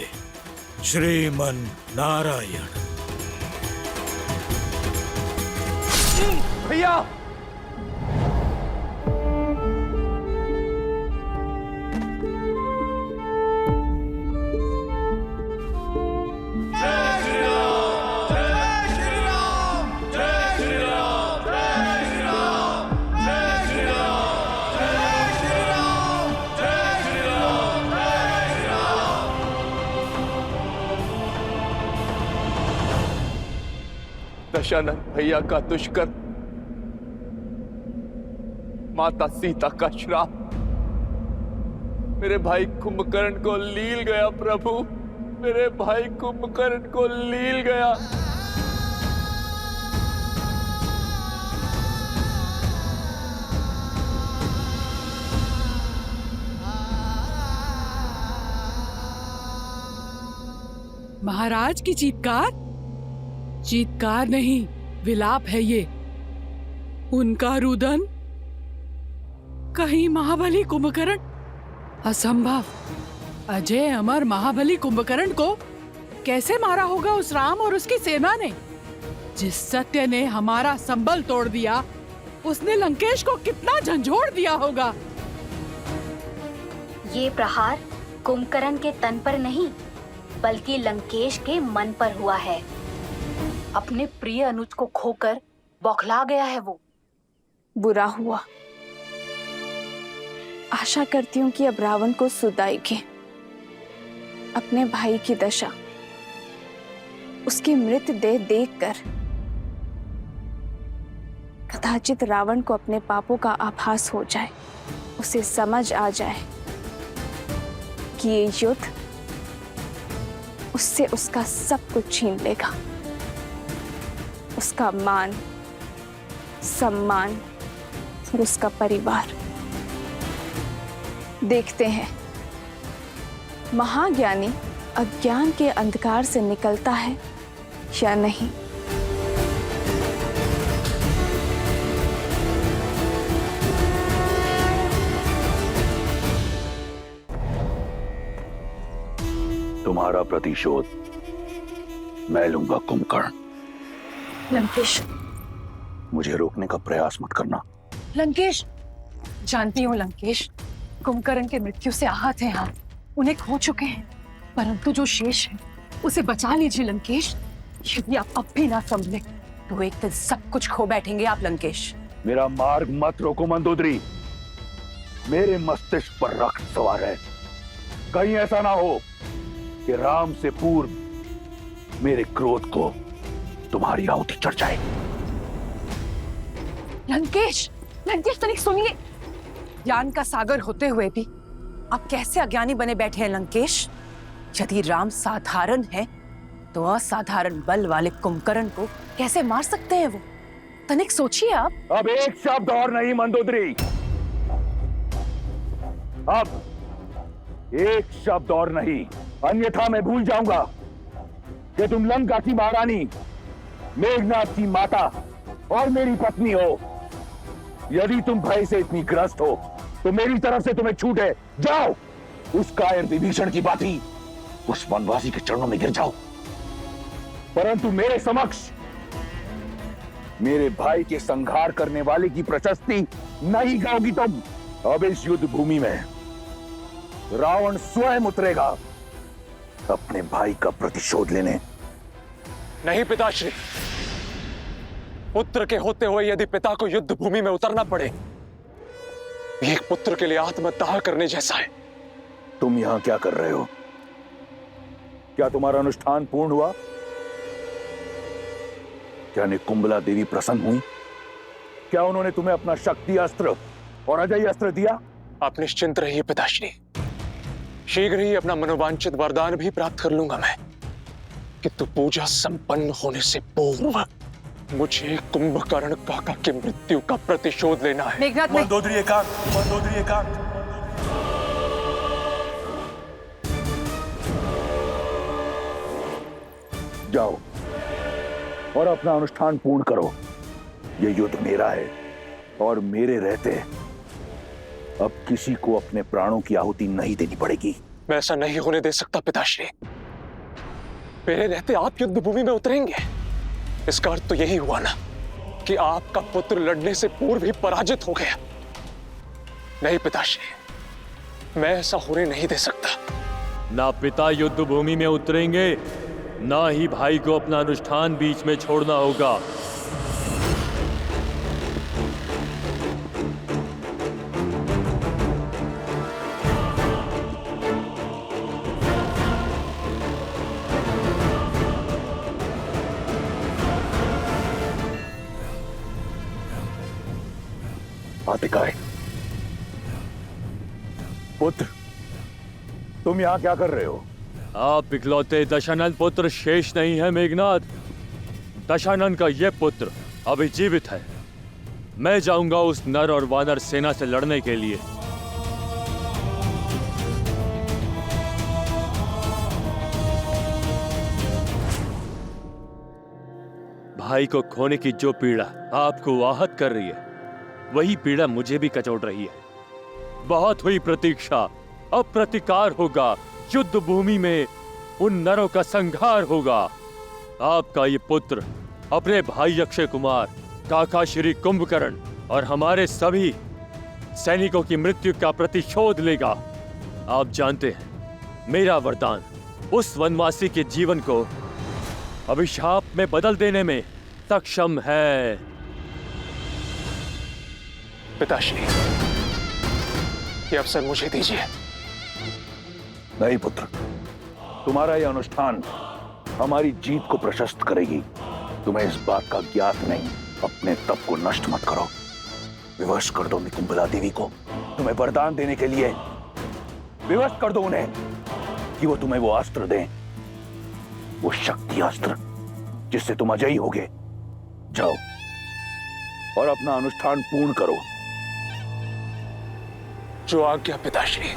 श्रीमन नारायण। भैया, दशानन भैया का दुष्कर्म, माता सीता का श्राप मेरे भाई कुंभकर्ण को लील गया प्रभु, मेरे भाई कुंभकर्ण को लील गया। महाराज की चीत्कार? चीत्कार नहीं, विलाप है ये। उनका रुदन? कहीं महाबली कुंभकर्ण? असंभव। अजय अमर महाबली कुंभकर्ण को कैसे मारा होगा उस राम और उसकी सेना ने? जिस सत्य ने हमारा संबल तोड़ दिया, उसने लंकेश को कितना झंझोड़ दिया होगा। ये प्रहार कुंभकर्ण के तन पर नहीं, बल्कि लंकेश के मन पर हुआ है। अपने प्रिय अनुज को खोकर बौखला गया है वो। बुरा हुआ। आशा करती हूँ कि अब रावण को सुध आएगी। अपने भाई की दशा, उसकी मृतदेह देखकर कदाचित रावण को अपने पापों का आभास हो जाए, उसे समझ आ जाए कि ये युद्ध उससे उसका सब कुछ छीन लेगा। उसका मान, सम्मान और उसका परिवार। देखते हैं महाज्ञानी अज्ञान के अंधकार से निकलता है या नहीं। तुम्हारा प्रतिशोध मैं लूंगा कुंभकर्ण। लंकेश, मुझे रोकने का प्रयास मत करना। लंकेश, जानती हूँ लंकेश, कुंभकर्ण के मृत्यु से आहत हैं आप, उन्हें खो चुके हैं, परंतु जो शेष है उसे बचा लीजिए लंकेश। यदि आप अब भी ना संभले तो एक दिन सब कुछ खो बैठेंगे आप लंकेश। मेरा मार्ग मत रोको मंदोदरी। मेरे मस्तिष्क पर रक्त सवार है। कहीं ऐसा ना हो कि राम से पूर्व मेरे क्रोध को तुम्हारी आहुति चढ़ जाए। लंकेश, लंकेश तनिक सुनिए। ज्ञान का सागर होते हुए भी आप कैसे अज्ञानी बने बैठे हैं लंकेश? यदि राम साधारण है तो असाधारण बल वाले कुंभकर्ण को कैसे मार सकते हैं वो? तनिक सोचिए आप। अब एक शब्द और नहीं मंदोदरी, अब एक शब्द और नहीं, अन्यथा मैं भूल जाऊंगा कि तुम लंका की महारानी, मेघनाथ की माता और मेरी पत्नी हो। यदि तुम भय से इतनी ग्रस्त हो तो मेरी तरफ से तुम्हें छूट है। जाओ, उस कायर विभीषण की बाती उस वनवासी के चरणों में गिर जाओ, परंतु मेरे समक्ष मेरे भाई के संहार करने वाले की प्रशस्ति नहीं गाओगी तुम। अब इस युद्ध भूमि में रावण स्वयं उतरेगा अपने भाई का प्रतिशोध लेने। नहीं पिताश्री, पुत्र के होते हुए यदि पिता को युद्ध भूमि में उतरना पड़े, ये एक पुत्र के लिए आत्मदाह करने जैसा है। तुम यहां क्या कर रहे हो? क्या तुम्हारा अनुष्ठान पूर्ण हुआ? क्या निकुंबला देवी प्रसन्न हुई? क्या उन्होंने तुम्हें अपना शक्ति अस्त्र और अजय अस्त्र दिया? आप निश्चिंत रहिए पिताश्री, शीघ्र ही अपना मनोवांछित वरदान भी प्राप्त कर लूंगा मैं। किंतु पूजा संपन्न होने से पूर्व मुझे कुंभकर्ण काका की मृत्यु का प्रतिशोध लेना है। मंदोदरी एकांत, मंदोदरी एकांत। जाओ और अपना अनुष्ठान पूर्ण करो। यह युद्ध मेरा है और मेरे रहते अब किसी को अपने प्राणों की आहुति नहीं देनी पड़ेगी। मैं ऐसा नहीं होने दे सकता पिताश्री। मेरे रहते आप युद्ध भूमि में उतरेंगे, इसका अर्थ तो यही हुआ ना कि आपका पुत्र लड़ने से पूर्व ही पराजित हो गया। नहीं पिताश्री, मैं ऐसा होने नहीं दे सकता। ना पिता युद्ध भूमि में उतरेंगे, ना ही भाई को अपना अनुष्ठान बीच में छोड़ना होगा। आतिकाय, पुत्र, तुम यहां क्या कर रहे हो? आप इकलौते दशानन पुत्र शेष नहीं है मेघनाथ। दशानन का यह पुत्र अभी जीवित है। मैं जाऊंगा उस नर और वानर सेना से लड़ने के लिए। भाई को खोने की जो पीड़ा आपको आहत कर रही है, वही पीड़ा मुझे भी कचोट रही है। बहुत हुई प्रतीक्षा, अब प्रतिकार होगा। युद्ध भूमि में उन नरों का संहार होगा। आपका ये पुत्र अपने भाई अक्षय कुमार, काका श्री कुंभकर्ण और हमारे सभी सैनिकों की मृत्यु का प्रतिशोध लेगा। आप जानते हैं, मेरा वरदान उस वनवासी के जीवन को अभिशाप में बदल देने में सक्षम है। पिताश्री, ये अवसर मुझे दीजिए। नहीं पुत्र, तुम्हारा यह अनुष्ठान हमारी जीत को प्रशस्त करेगी। तुम्हें इस बात का ज्ञात नहीं। अपने तप को नष्ट मत करो। विवश कर दो निकुंबला देवी को तुम्हें वरदान देने के लिए। विवश कर दो उन्हें कि वो तुम्हें वो अस्त्र दें, वो शक्ति अस्त्र जिससे तुम अजयी होगे। जाओ और अपना अनुष्ठान पूर्ण करो। जो आज्ञा पिताश्री।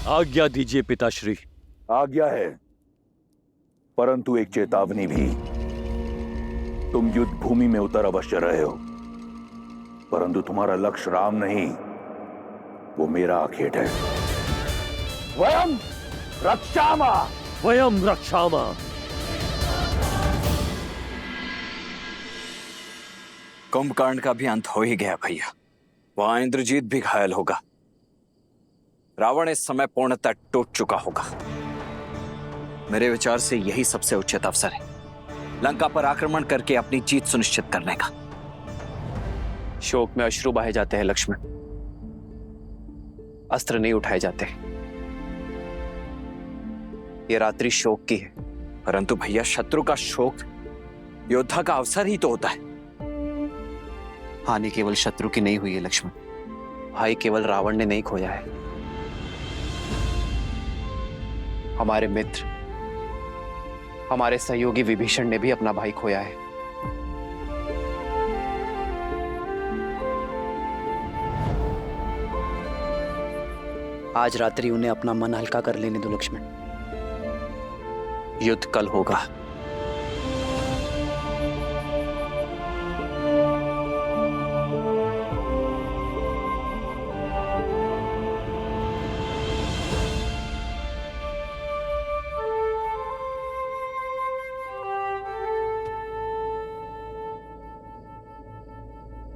आज्ञा दीजिए पिताश्री। आज्ञा है, परंतु एक चेतावनी भी। तुम युद्ध भूमि में उतर अवश्य रहे हो, परंतु तुम्हारा लक्ष्य राम नहीं, वो मेरा आखेट है। वयम रक्षामा, वयम रक्षामा। कुंभकर्ण का भी अंत हो ही गया भैया। वहां इंद्रजीत भी घायल होगा। रावण इस समय पूर्णतः टूट चुका होगा। मेरे विचार से यही सबसे उचित अवसर है लंका पर आक्रमण करके अपनी जीत सुनिश्चित करने का। शोक में अश्रु बहे जाते हैं लक्ष्मण, अस्त्र नहीं उठाए जाते। ये रात्रि शोक की है। परंतु भैया, शत्रु का शोक योद्धा का अवसर ही तो होता है। हानि केवल शत्रु की नहीं हुई है लक्ष्मण, भाई केवल रावण ने नहीं खोया है। हमारे मित्र, हमारे सहयोगी विभीषण ने भी अपना भाई खोया है। आज रात्रि उन्हें अपना मन हल्का कर लेने दो लक्ष्मण। युद्ध कल होगा।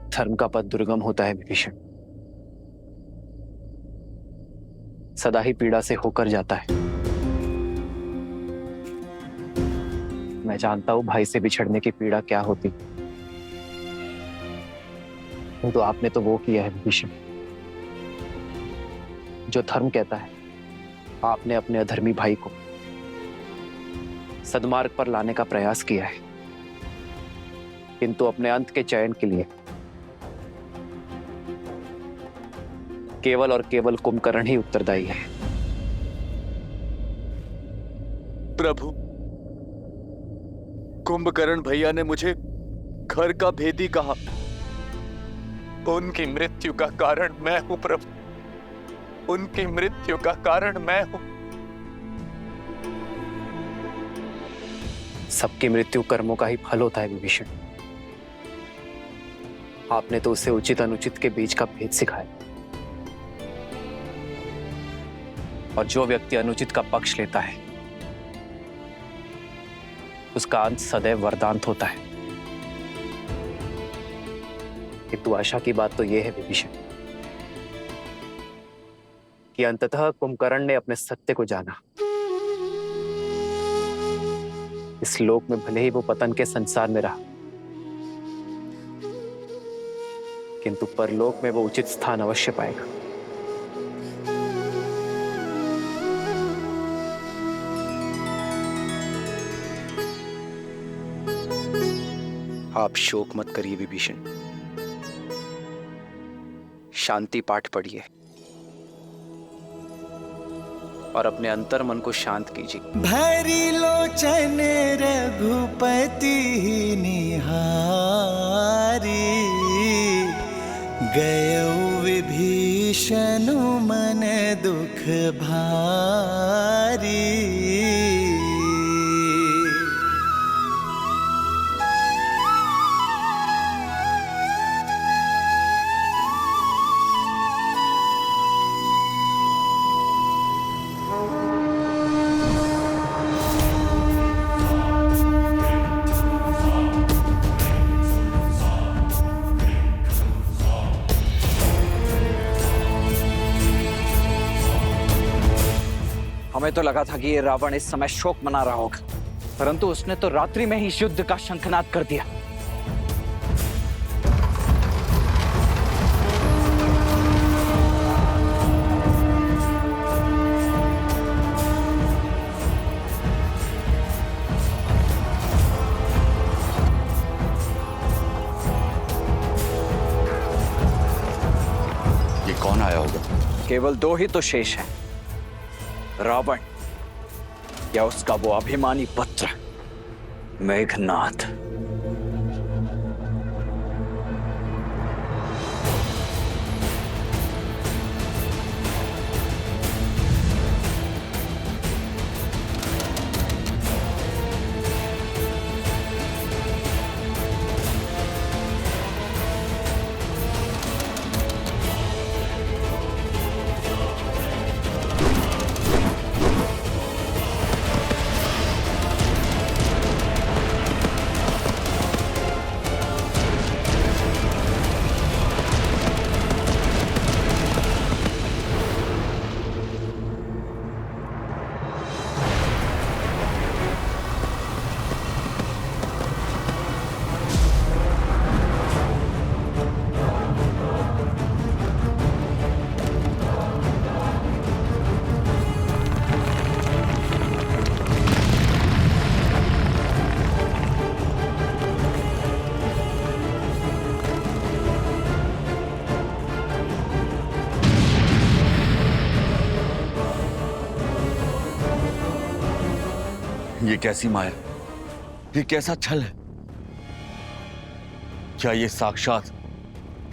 धर्म का पथ दुर्गम होता है विभीषण, सदा ही पीड़ा से होकर जाता है। मैं जानता हूं भाई से बिछड़ने की पीड़ा क्या होती, तो आपने तो वो किया है विभीषण जो धर्म कहता है। आपने अपने अधर्मी भाई को सद्मार्ग पर लाने का प्रयास किया है, किंतु अपने अंत के चयन के लिए केवल और केवल कुंभकर्ण ही उत्तरदायी है। प्रभु, कुंभकर्ण भैया ने मुझे घर का भेदी कहा। उनकी मृत्यु का कारण मैं हूं प्रभु, उनकी मृत्यु का कारण मैं हूं। सबकी मृत्यु कर्मों का ही फल होता है विभीषण। आपने तो उसे उचित अनुचित के बीच का भेद सिखाया, और जो व्यक्ति अनुचित का पक्ष लेता है उसका अंत सदैव वरदांत होता है। किंतु आशा की बात तो यह है विभीषण कि अंततः कुंभकर्ण ने अपने सत्य को जाना। इस लोक में भले ही वो पतन के संसार में रहा, किंतु परलोक में वो उचित स्थान अवश्य पाएगा। आप शोक मत करिए विभीषण, शांति पाठ पढ़िए और अपने अंतर मन को शांत कीजिए। भरी लोचन रघुपति निहारी, गयो विभीषण मन दुख भारी। हमें तो लगा था कि ये रावण इस समय शोक मना रहा होगा, परंतु उसने तो रात्रि में ही इस युद्ध का शंखनाद कर दिया। कौन आया होगा? केवल दो ही तो शेष हैं, रावण या उसका वो अभिमानी पुत्र मेघनाथ। ये कैसी माया, ये कैसा छल है? क्या ये साक्षात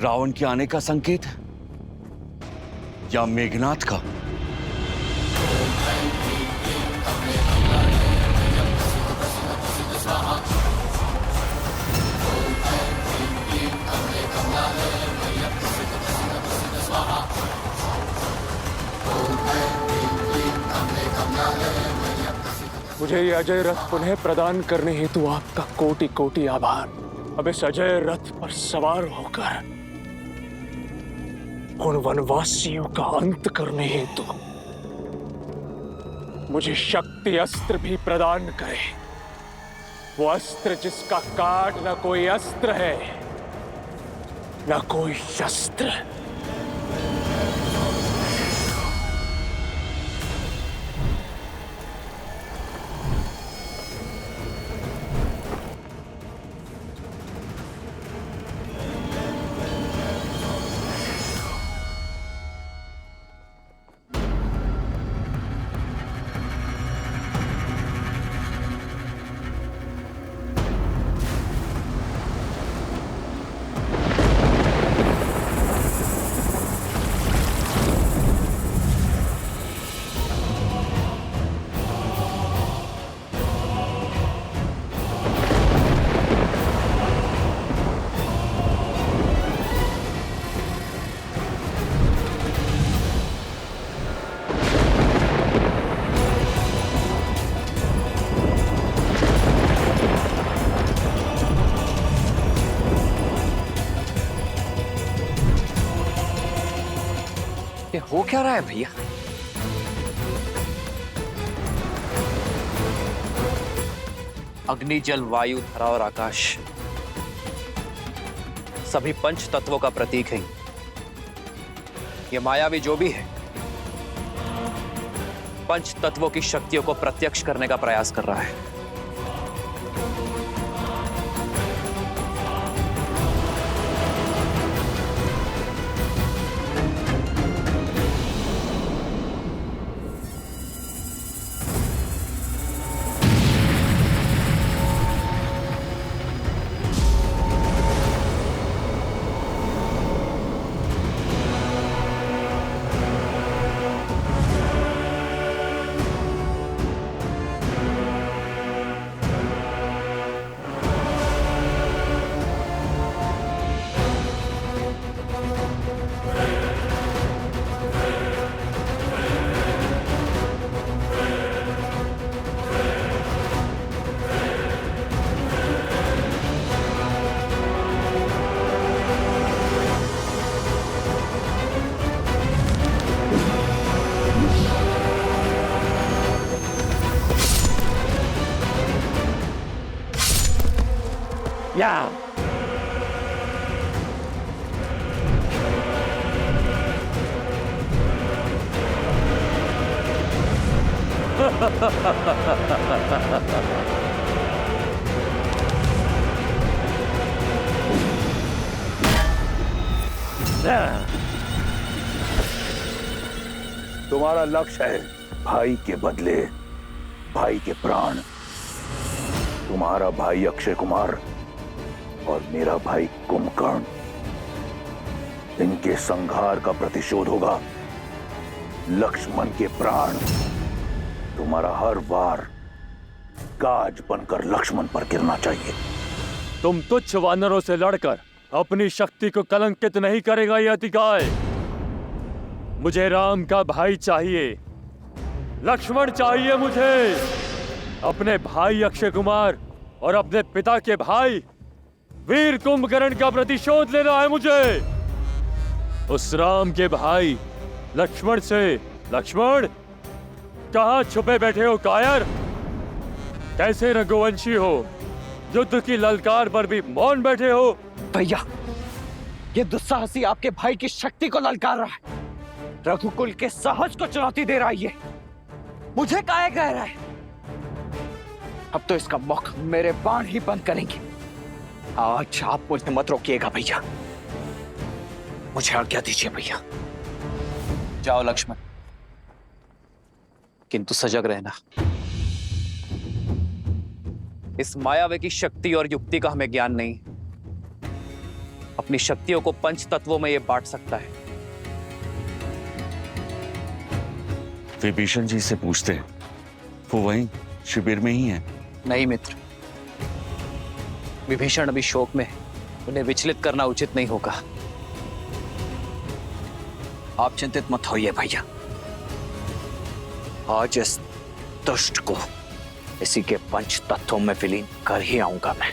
रावण के आने का संकेत है या मेघनाथ का? मुझे ये अजय रथ पुनः प्रदान करने हेतु आपका कोटि कोटि आभार। अब इस अजय रथ पर सवार होकर उन वनवासियों का अंत करने हेतु मुझे शक्ति अस्त्र भी प्रदान करे। वो अस्त्र जिसका काट न कोई अस्त्र है न कोई शस्त्र। ये हो क्या रहा है भैया? अग्नि, जल, वायु, धरा और आकाश सभी पंच तत्वों का प्रतीक है। ये मायावी जो भी है पंच तत्वों की शक्तियों को प्रत्यक्ष करने का प्रयास कर रहा है। Yeah. तुम्हारा लक्ष्य है भाई के बदले भाई के प्राण। तुम्हारा भाई अक्षय कुमार और मेरा भाई कुंभकर्ण, इनके संहार का प्रतिशोध होगा लक्ष्मण के प्राण। तुम्हारा हर वार गाज बनकर लक्ष्मण पर गिरना चाहिए। तुम तुच्छ वानरों से लड़कर अपनी शक्ति को कलंकित नहीं करेगा ये अतिकाय। मुझे राम का भाई चाहिए, लक्ष्मण चाहिए मुझे। अपने भाई अक्षय कुमार और अपने पिता के भाई वीर कुंभकर्ण का प्रतिशोध लेना है मुझे। उस राम के भाई लक्ष्मण से। लक्ष्मण, कहां छुपे बैठे हो कायर? कैसे रघुवंशी हो, युद्ध की ललकार पर भी मौन बैठे हो? भैया, ये दुस्साहसी आपके भाई की शक्ति को ललकार रहा है, रघुकुल के साहस को चुनौती दे रहा है। ये मुझे काहे कह रहा है? अब तो इसका मुख मेरे बाण ही बंद करेंगे। आज आप मुझे मत रोकिएगा भैया, मुझे आज्ञा दीजिए भैया। जाओ लक्ष्मण, किंतु सजग रहना। इस मायावी की शक्ति और युक्ति का हमें ज्ञान नहीं। अपनी शक्तियों को पंच तत्वों में यह बांट सकता है। विभीषण जी से पूछते हैं, वो वहीं शिविर में ही है। नहीं मित्र, विभीषण अभी शोक में है, उन्हें विचलित करना उचित नहीं होगा। आप चिंतित मत होइए भैया, आज इस दुष्ट को इसी के पंच तत्वों में विलीन कर ही आऊंगा मैं।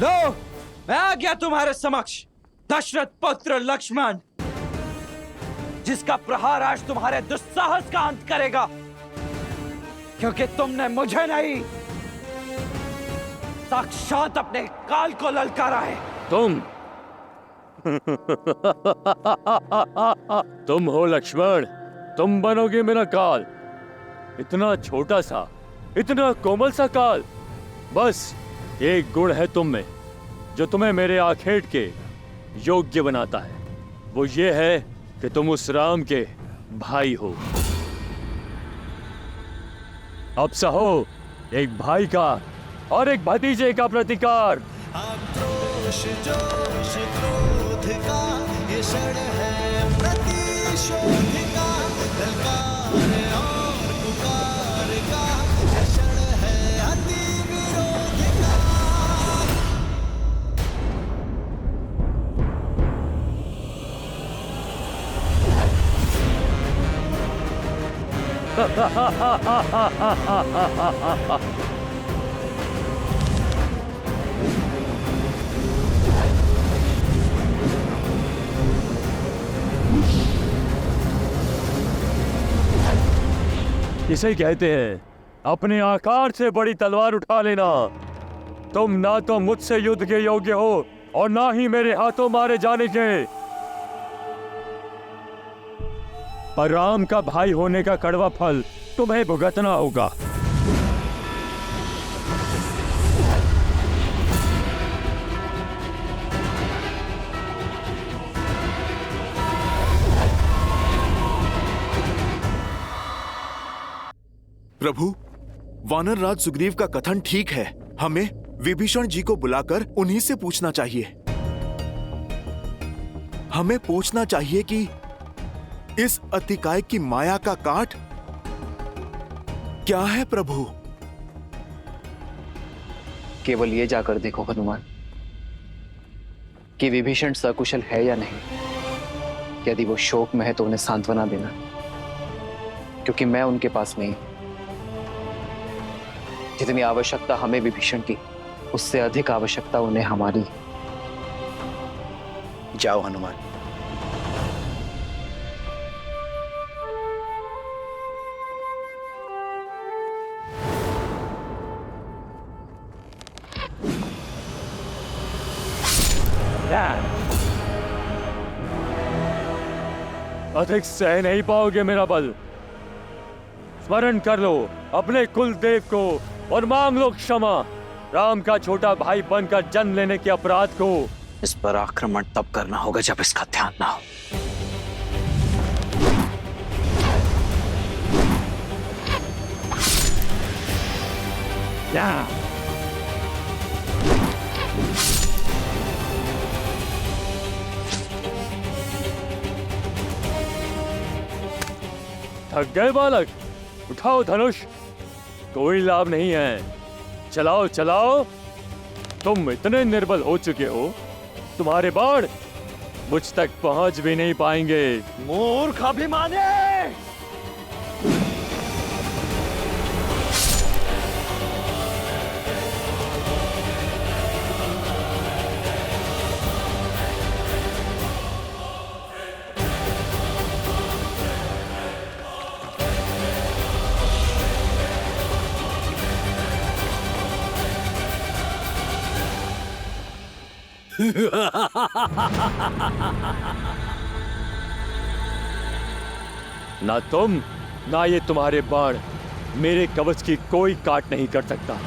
लो, मैं आ गया तुम्हारे समक्ष, दशरथ पुत्र लक्ष्मण, जिसका प्रहार आज तुम्हारे दुस्साहस का अंत करेगा, क्योंकि तुमने मुझे नहीं, साक्षात अपने काल को ललकारा है। तुम हो लक्ष्मण, तुम बनोगे मेरा काल। इतना छोटा सा, इतना कोमल सा काल। बस एक गुण है तुम में जो तुम्हें मेरे आखेट के योग्य बनाता है, वो ये है कि तुम उस राम के भाई हो। अब सहो एक भाई का और एक भतीजे का प्रतिकार। आक्रोश जोश क्रोध का ये क्षण है प्रतिशोध का, ललकार और पुकार का ये क्षण है अति विरोध का। इसे कहते हैं अपने आकार से बड़ी तलवार उठा लेना। तुम ना तो मुझसे युद्ध के योग्य हो और ना ही मेरे हाथों मारे जाने के। पर राम का भाई होने का कड़वा फल तुम्हें भुगतना होगा। प्रभु, वानर राज सुग्रीव का कथन ठीक है। हमें विभीषण जी को बुलाकर उन्हीं से पूछना चाहिए। हमें पूछना चाहिए कि इस अतिकाय की माया का काट क्या है प्रभु? केवल ये जाकर देखो हनुमान कि विभीषण सकुशल है या नहीं। यदि वो शोक में है तो उन्हें सांत्वना देना, क्योंकि मैं उनके पास नहीं। जितनी आवश्यकता हमें विभीषण की, उससे अधिक आवश्यकता उन्हें हमारी। जाओ हनुमान। अधिक सह नहीं पाओगे मेरा बल। स्मरण कर लो अपने कुल देव को और मांग लो क्षमा राम का छोटा भाई बनकर जन्म लेने के अपराध को। इस पर आक्रमण तब करना होगा जब इसका ध्यान ना हो। थक गए बालक? उठाओ धनुष, कोई लाभ नहीं है। चलाओ चलाओ, तुम इतने निर्बल हो चुके हो, तुम्हारे बाण मुझ तक पहुंच भी नहीं पाएंगे। मूर्ख अभिमानी! ना तुम ना ये तुम्हारे बाण मेरे कवच की कोई काट नहीं कर सकता।